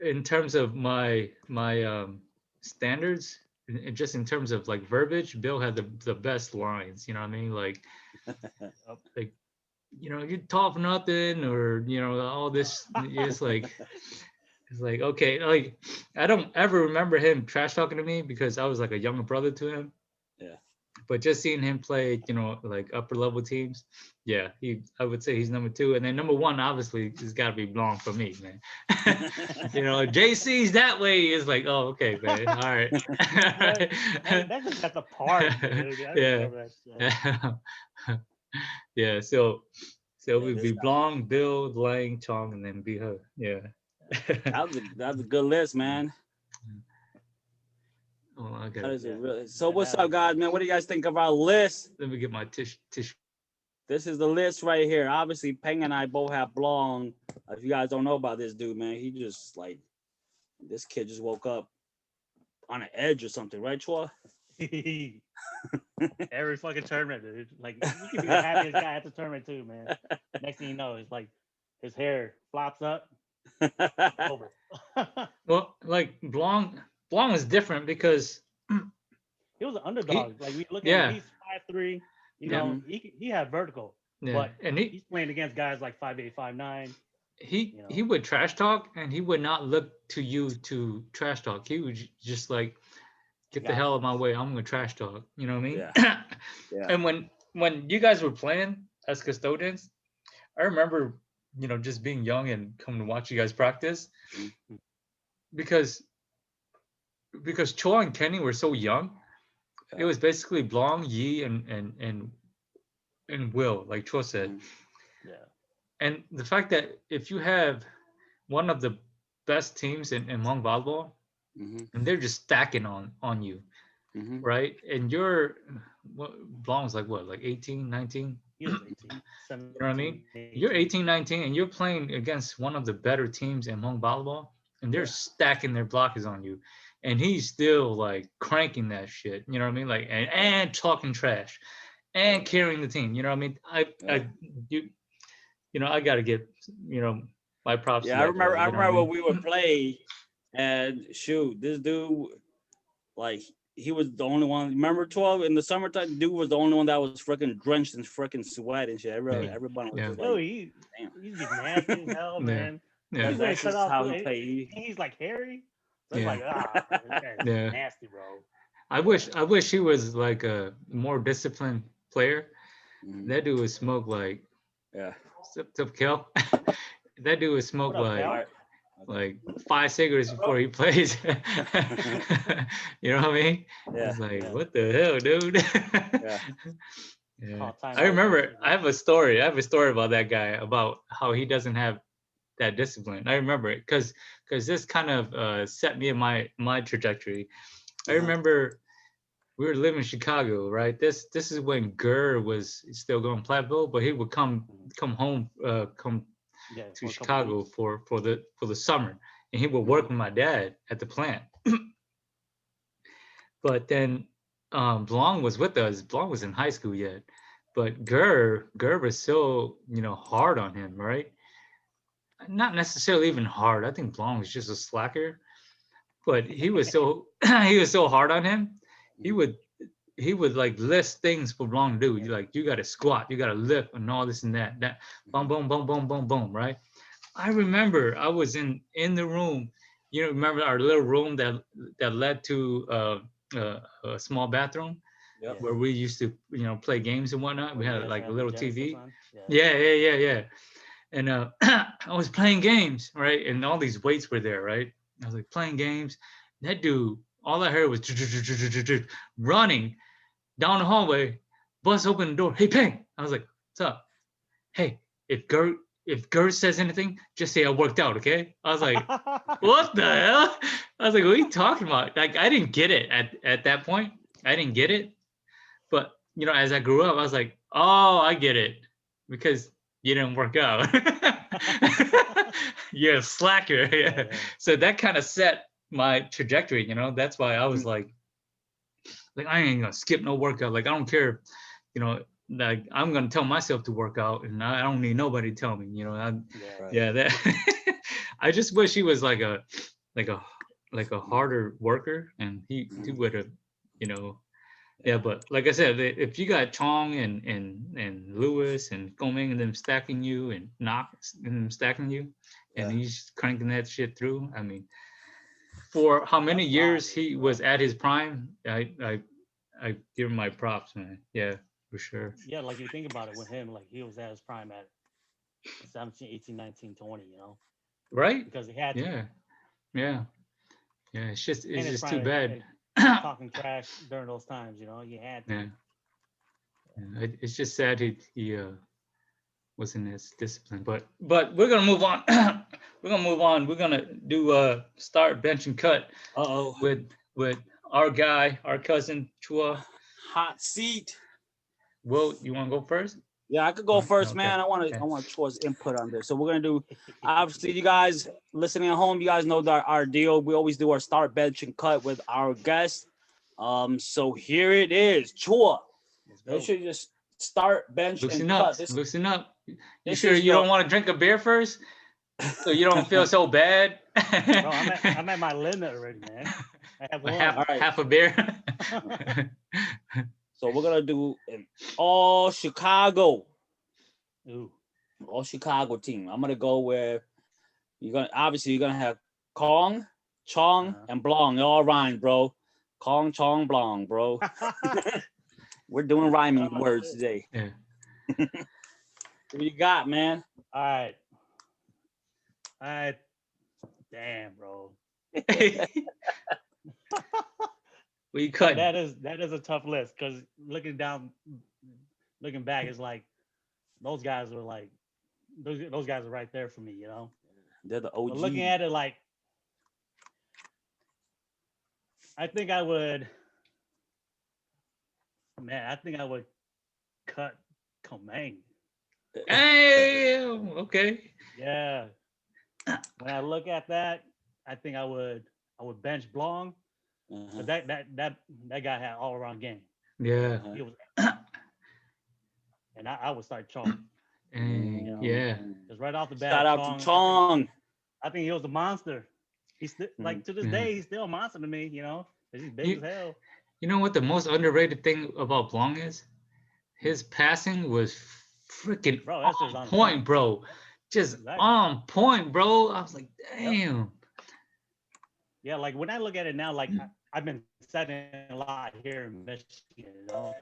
in terms of my standards, and just in terms of like verbiage, Bill had the best lines. You know what I mean? Like you talk for nothing, or all this. It's like, okay, like I don't ever remember him trash talking to me because I was like a younger brother to him. Yeah. But just seeing him play, like upper level teams, yeah, I would say he's number two. And then number one, obviously, has got to be Blanc for me, man. JC's that way is like, oh, okay, man. All right. That's just at the park, dude. Yeah. Yeah. So it would be Blanc, Bill, Lang, Chong, and then be her. Yeah. That's a good list, man. Oh, I got That it. is so what's up, guys, man? What do you guys think of our list? Let me get my tissue. This is the list right here. Obviously, Peng and I both have Blanc. If you guys don't know about this dude, man, he just like, this kid just woke up on an edge or something, right, Choua? Every fucking tournament, dude. Like, you can be the happiest guy at the tournament too, man. Next thing you know, it's like his hair flops up. Over. Well, like Blanc is different because he was an underdog. Like, we look at him, he's 5'3". You know, he had vertical. Yeah. But and he's playing against guys like 5'8", 5'9". He would trash talk, and he would not look to you to trash talk. He would just like, get the hell out of my way. I'm gonna trash talk. You know what I mean? Yeah. And when you guys were playing as custodians, I remember, just being young and coming to watch you guys practice, because Choua and Kenny were so young. It was basically Blanc, Yi, and Will, like Choua said. Yeah. And the fact that if you have one of the best teams in Hmong Volleyball, and they're just stacking on you, right? And Blanc's like what, like 18, 19? He was 18. You know what I mean? You're 18, 19, and you're playing against one of the better teams in Hmong Volleyball, and they're stacking their blockers on you. And he's still like cranking that shit. You know what I mean? Like, and talking trash and carrying the team. You know what I mean? I gotta get, my props. Yeah, I remember when we would play, and shoot, this dude, like, he was the only one. Remember 12 in the summertime? The dude was the only one that was freaking drenched in freaking sweat and shit. Everybody was just like, he's nasty as hell, man. Yeah. That's just how he played. He's like hairy. So it's like, nasty, bro. I wish he was like a more disciplined player. That dude would smoke like, Specail. That dude would smoke like 5 cigarettes before he plays. You know what I mean? Yeah. It's like, what the hell, dude? Yeah. I remember, I have a story about that guy, about how he doesn't have that discipline. I remember it because this kind of set me in my trajectory. I remember we were living in Chicago, right? This is when Gurr was still going Platteville, but he would come home, to Chicago for the summer, and he would work with my dad at the plant. But then Blanc was with us. Blanc was in high school yet, but Gurr was so hard on him, right? Not necessarily even hard. I think Blanc was just a slacker, but he was so hard on him. He would like list things for Blanc to do. Like, you got to squat, you got to lift, and all this and that. Boom, boom, boom, boom, boom, boom, right? I remember I was in the room. Remember our little room that led to a small bathroom where we used to play games and whatnot. We had like a little TV. Yeah. And I was playing games, right? And all these weights were there, right? I was like playing games. That dude all I heard was running down the hallway. Bus opened the door. Hey, Peng. I was like, what's up? Hey, if Gert says anything, just say I worked out, okay? I was like, what the hell? I was like, what are you talking about? Like, I didn't get it at that point. I didn't get it. But, you know, as I grew up, I was like, oh, I get it. Because you didn't work out. You're a slacker. Yeah. So that kind of set my trajectory, you know? That's why I was like, I ain't gonna skip no workout. Like, I don't care, you know, like I'm gonna tell myself to work out, and I don't need nobody to tell me, you know. That I just wish he was like a harder worker, and he would have, you know. Yeah, but like I said, if you got Chong and Lewis and Goming and them stacking you and Knox and them stacking you, and he's cranking that shit through. I mean, for how many years he was at his prime, I give him my props, man. Yeah, for sure. Yeah, like you think about it with him, like he was at his prime at 17, 18, 19, 20, you know? Right? Because he had to. Yeah. It's just too bad. Talking trash during those times, you know, you had to. Yeah. It's just sad he wasn't as disciplined. But we're gonna move on. We're gonna do start, bench, and cut. With our guy, our cousin Choua. Hot seat. Will, you want to go first? Yeah, I could go first, Okay. man. I want Choua's input on this. So we're gonna do. Obviously, you guys listening at home, you guys know that our deal. We always do our start, bench, and cut with our guests. So here it is, Choua. Make sure you just start, bench, and cut. Loosen up. You sure you don't want to drink a beer first, so you don't feel so bad? Bro, I'm at my limit already, man. I have half a beer. So we're gonna do an all Chicago. Ooh. All Chicago team. I'm gonna go where you're gonna have Kong, Chong, and Blong. They all rhyme, bro. Kong, Chong, Blong, bro. We're doing rhyming words today. Yeah. What you got, man? All right. Damn, bro. What you cut? That is a tough list, because looking back, it's like those guys were like those guys are right there for me, you know. They're the OG. But looking at it, like, I think I would cut Komang. Hey, okay. Yeah. When I look at that, I think I would bench Blong. But that guy had all around game. Yeah. He was, and I would start Chong. Yeah. Because right off the bat, shout out to Chong. I think he was a monster. He's like, to this day, he's still a monster to me. You know, he's big as hell. You know what the most underrated thing about Blong is? His passing was freaking on point, bro. Just on point, bro. I was like, damn. Yep. Yeah, like when I look at it now, like I've been studying a lot here in Michigan, you know.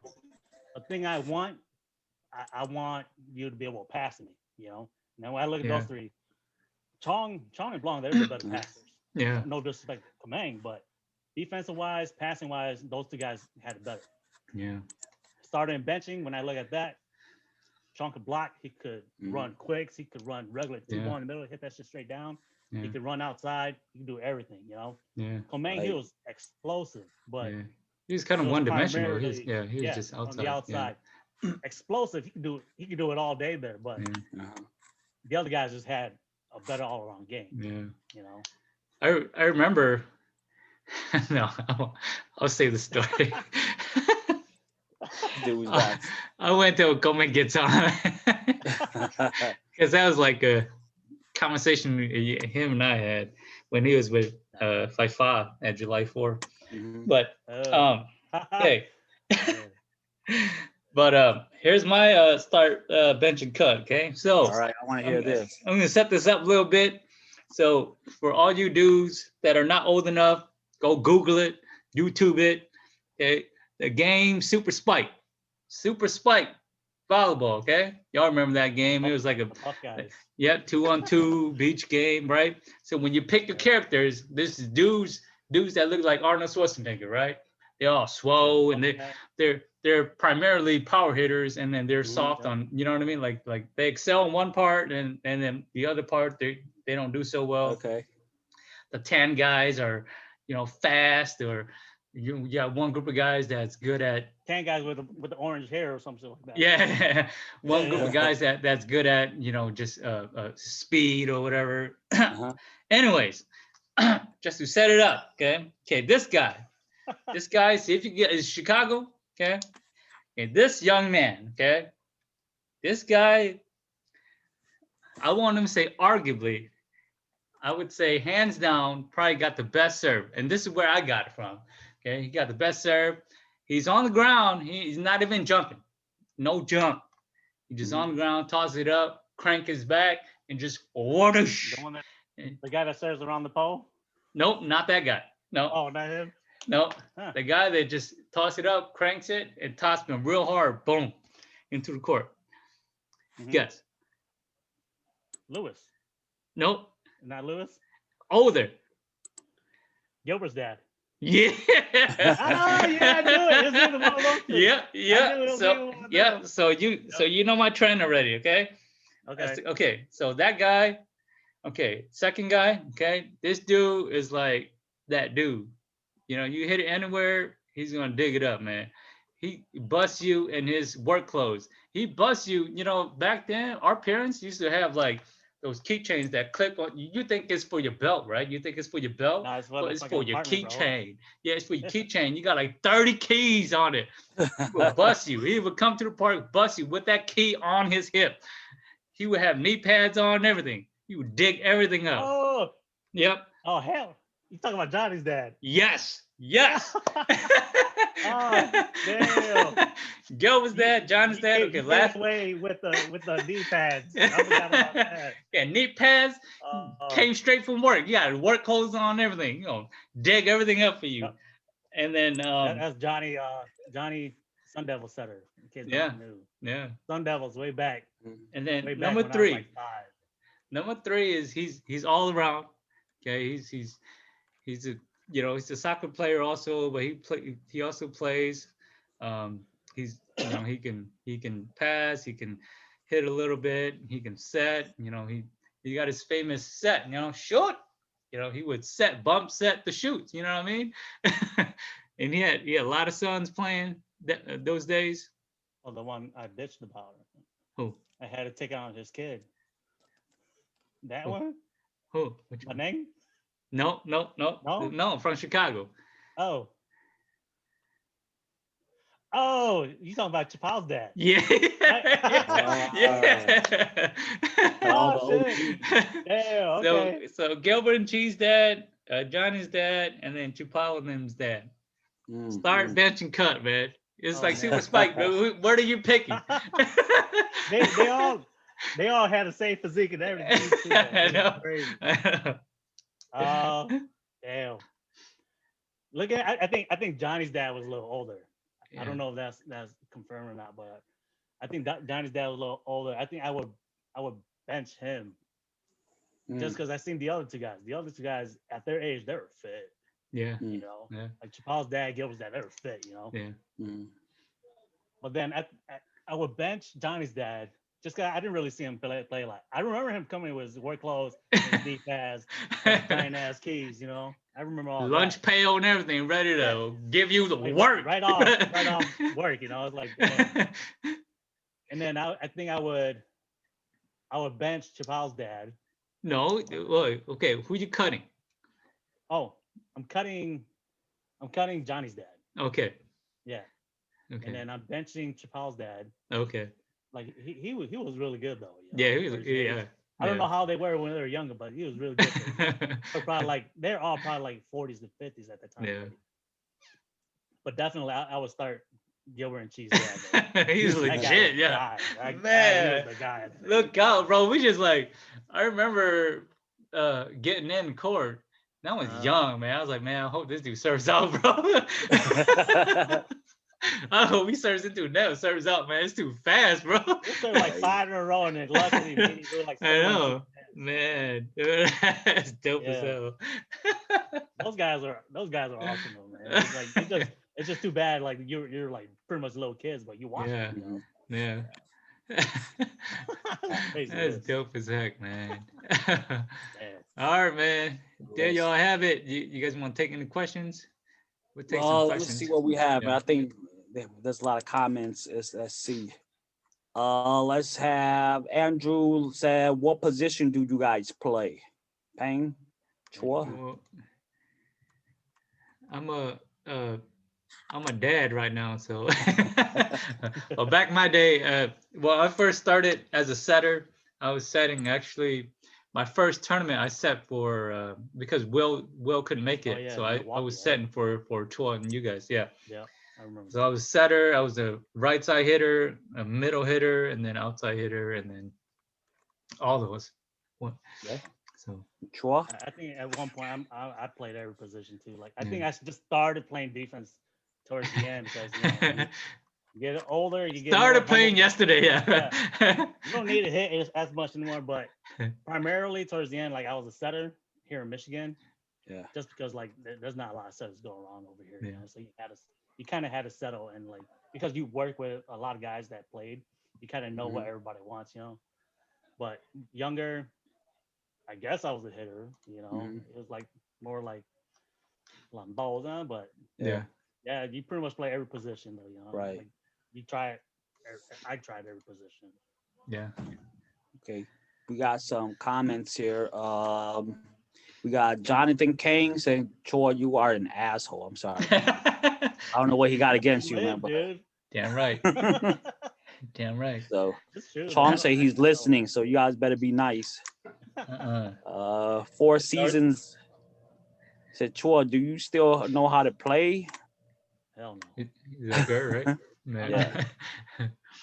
The thing I want you to be able to pass me, you know. Now when I look at those three, Chong and Blong, they're the better passers. Yeah. No disrespect to Komang, but defensive wise, passing wise, those two guys had it better. Yeah. Starting and benching, when I look at that, Chong could block, he could run quicks, he could run regular 2-1 in the middle, hit that shit straight down. Yeah. He could run outside. He could do everything, you know. Yeah. Komang, he was explosive, but he was kind of one-dimensional. He was just outside. On the outside. Yeah. Explosive. He could do it all day there, but the other guys just had a better all-around game. Yeah. You know. I remember. No, I'll say the story. I went to a Komang guitar because that was like a conversation him and I had when he was with Fifa at July 4. But hey, but here's my start, bench, and cut. Okay, so all right, I want to hear this. I'm gonna set this up a little bit. So for all you dudes that are not old enough, go Google it, YouTube it. Okay, the game Super Spike volleyball. Okay, y'all remember that game? It was like a 2-on-2 beach game, right? So when you pick your characters, this is dudes dudes that look like Arnold Schwarzenegger, right? They're all swole and they're primarily power hitters, and then they're soft on, you know what I mean? Like they excel in one part, and then the other part they don't do so well. Okay. The tan guys are, fast, or you got one group of guys that's good at 10 guys with the orange hair or something like that. Yeah, one group of guys that's good at just speed or whatever. Anyways, just to set it up, okay. This guy, see if you get is Chicago, okay. This young man, okay. This guy, I want him to say arguably, I would say hands down, probably got the best serve, and this is where I got it from. Okay, he got the best serve. He's on the ground. He's not even jumping. No jump. He just on the ground, toss it up, crank his back, and just whoosh. The guy that serves around the pole? Nope, not that guy. No. Oh, not him? No. The guy that just toss it up, cranks it, and tosses him real hard, boom, into the court. Guess. Lewis. Nope. Not Lewis? Older. Gilbert's dad. Yeah. Oh, yeah, I knew it. It's one of those two. Yeah. So you know my trend already, okay? Okay. Okay. So that guy, okay. Second guy, okay. This dude is like that dude. You hit it anywhere, he's gonna dig it up, man. He busts you in his work clothes. He busts you. Back then, our parents used to have like those keychains that clip on. You think it's for your belt, right? You think it's for your belt? No, it's for your keychain. Yeah, it's for your keychain. You got like 30 keys on it. He would bust you. He would come to the park, bust you with that key on his hip. He would have knee pads on and everything. He would dig everything up. Oh. Yep. Oh, hell. You talking about Johnny's dad? Yes. Oh, damn. Gil was dad, John's dad. Okay, last way with the knee pads. I forgot about that. Yeah, knee pads came straight from work. You got work clothes on, everything. Dig everything up for you. And then that's Johnny Sun Devil setter. In case yeah. Sun Devils way back. And then way back number when three. I was like 5. Number 3 is he's all around. Okay, he's a he's a soccer player also, but he also plays. He's he can pass, he can hit a little bit, he can set. He got his famous set. Shoot. He would bump set the shoots. You know what I mean? And he had a lot of sons playing those days. Well, the one I bitched about. Who? I had to take out his kid. That one? Who? Which one? My name? No, from Chicago. Oh, you talking about Chapal's dad? Yeah. Oh, shit. Yeah, okay. So Gilbert and Cheese dad, Johnny's dad, and then Chapal and them's dad. Start, bench, and cut, man. It's like Super Spike, dude. What are you picking? they all had the same physique and everything. Too, I know. Crazy. Damn. Look at I think Johnny's dad was a little older. Yeah. I don't know if that's confirmed or not, but I think Johnny's dad was a little older. I think I would bench him just because I seen the other two guys. The other two guys at their age, they were fit. Yeah. Yeah. Like Chapal's dad, Gilbert's dad, they were fit. Yeah. But then I would bench Johnny's dad. Just cause I didn't really see him play a lot. I remember him coming with his work clothes, his deep ass, giant ass keys. I remember all lunch pail and everything, ready to give you the work. Right off work. It's like. And then I think I would bench Chapal's dad. No, okay. Who you cutting? Oh, I'm cutting Johnny's dad. Okay. Yeah. Okay. And then I'm benching Chapal's dad. Okay. Like he was really good though. Yeah, he was. Yeah. I don't know how they were when they were younger, but he was really good. They're all probably like 40s to 50s at the time. Yeah. But definitely, I would start Gilbert and Cheese. He's legit. Yeah. Man, the guy. Look out, bro. We just I remember getting in court. And I was young, man. I was like, man, I hope this dude serves out, bro. I hope he serves it, dude. Never serves out, man. It's too fast, bro. He served like 5 in a row, and then luckily he do like. I know, man. That's dope as hell. those guys are awesome though, man. It's like it's just too bad. Like you're like pretty much little kids, but you watch Yeah. it. You know? Yeah. Basically That's this. dope as heck, man. Yeah. All right, man. There Yes. y'all have it. You guys want to take any questions? We'll take some Well, questions. let's see what we have. Yeah. I think there's a lot of comments. Let's see. Let's have Andrew said, what position do you guys play? Pang? Choua? Well, I'm a dad right now, so well, back in my day, well, I first started as a setter. I was setting actually my first tournament I set for because Will couldn't make it, Oh, yeah, so I Milwaukee, was right? setting for Choua and you guys, yeah. Yeah, I remember. So I was setter, I was a right side hitter, a middle hitter, and then outside hitter, and then all those. Yeah. So Choua? I think at one point I played every position too. Like I Yeah. think I just started playing defense towards the end because you get older, you get started more playing humble. yesterday, yeah. You don't need to hit as much anymore, but primarily towards the end, like I was a setter here in Michigan. Yeah. Just because like there's not a lot of setters going around over here, Yeah. you know. So you kind of had to settle and like because you work with a lot of guys that played, you kind of know what everybody wants, you know. But younger, I guess I was a hitter, you know. It was like more like Lamboza, but Yeah. yeah, you pretty much play every position though, you know. Right. Like, you try it. I tried every position. Yeah. Okay. We got some comments here. We got Jonathan King saying, Choua, you are an asshole. I'm sorry. I don't know what he got against you, man. But Dude. Damn right. Damn right. so It's true, Chong man. say he's listening, so you guys better be nice. Uh-uh. Four Seasons said, Choua, do you still know how to play? Hell no. He's a girl, right? Man. Yeah.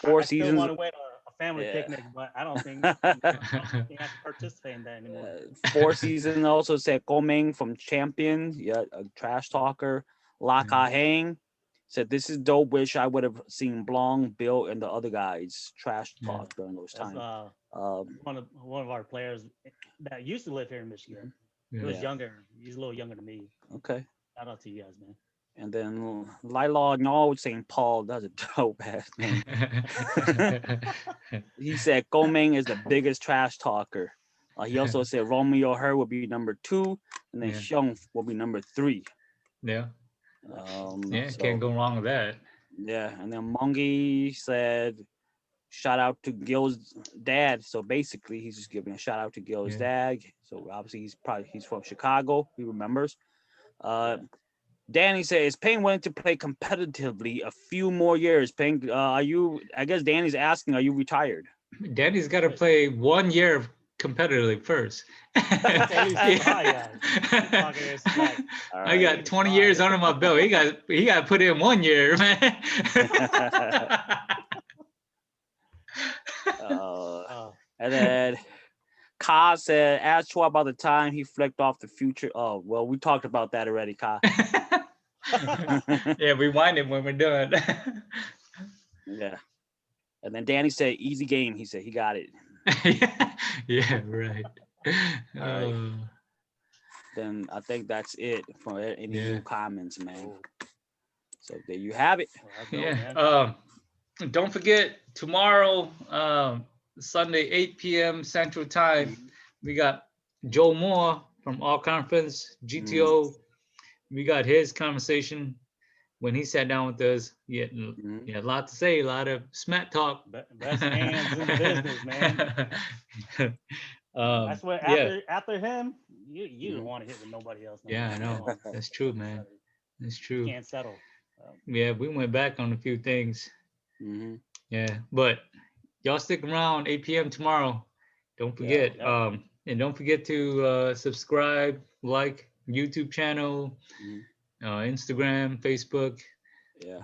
Four I still Seasons. want to win a family Yeah. picnic, but I don't think I don't think I can participate in that anymore. Four Seasons also said Komeng from Champion, yeah, a trash talker. Laka Hang said, this is dope. Wish I would have seen Blong, Bill, and the other guys trash talk during those That's times. one of our players that used to live here in Michigan. He was younger. He's a little younger than me. Okay. Shout out to you guys, man. And then Lila No St. Paul, that's a dope ass name. He said Komeng is the biggest trash talker. He also said Romeo Her will be number 2, and then Xiong will be number 3. Yeah. So, Can't go wrong with that. Yeah, and then Mongi said, shout out to Gil's dad. So basically, he's just giving a shout out to Gil's dad. So obviously, he's from Chicago. He remembers. Danny says, Payne wanted to play competitively a few more years. Payne, are you? I guess Danny's asking, are you retired? Danny's got to play 1 year competitively first. Right. I got 20 years under my belt. He got to put in 1 year, man. And then Ka said, ask Choua about the time he flicked off the future. Oh, well, we talked about that already, Ka. Yeah, rewind it when we're done. Yeah. And then Danny said, easy game. He said he got it. Yeah, right. All right. Then I think that's it for any new comments, man. So there you have it. Yeah. Don't forget, tomorrow, Sunday, 8 p.m. Central Time, we got Joe Moore from All Conference, GTO. We got his conversation when he sat down with us. He had a lot to say, a lot of smack talk. Best hands in the business, man. That's what after him, you don't want to hit with nobody else. I know. That's true, man. That's true. You can't settle. Yeah, we went back on a few things. Yeah, but y'all stick around 8 p.m. tomorrow. Don't forget. And don't forget to subscribe, like YouTube channel, Instagram, Facebook. Yeah.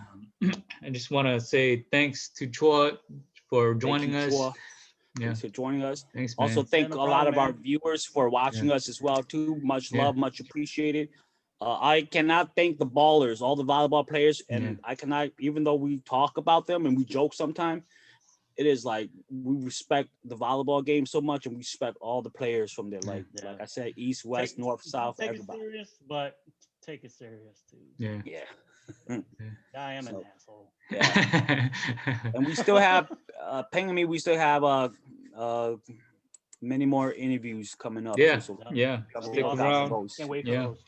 I just want to say thanks to Choua for joining us. Choua. Thanks for joining us. Thanks, man. Also, thank a lot of our viewers for watching us as well, too. Much love, much appreciated. I cannot thank the ballers, all the volleyball players, and I cannot, even though we talk about them and we joke sometimes, it is like we respect the volleyball game so much, and we respect all the players from there. Like I said, east, west, north, south, take everybody. it serious, but take it serious too. Yeah. Yeah. I am an So- asshole. Yeah. And we still have ping me. We still have many more interviews coming up. Yeah. too, so Yeah. That'll be Stick awesome. around. Can't wait for Yeah. those.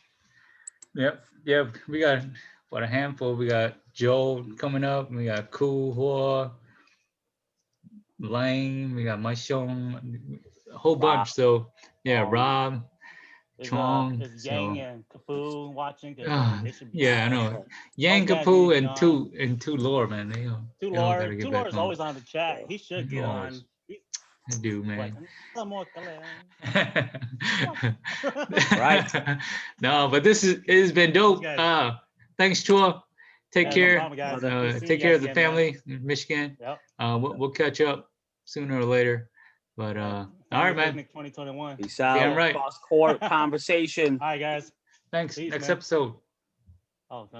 Yep. Yeah. We got about a handful. We got Joe coming up. We got Cool Hua, Lane. We got Maishong, a whole bunch. So yeah, Rob, Chong. Is Yang So and Kapu watching? 'Cause, they should be yeah, I on. know. Yang guys Kapu need to and be two Lore, man. They all Two gotta Lord. get Two back Lord is on. always on the chat. He should get on. Always. They do, man. Right. No, but it has been dope. Guys. Thanks, Choua. Take Yeah, no care. problem, guys. Brother. Good seeing Take you care guys of the again, man. family in Michigan. Yep. We'll catch up sooner or later. But all right, man. 2021. Peace out. Damn right. Cross court conversation. All right, guys. Thanks. Peace, Next man. episode. Oh, no.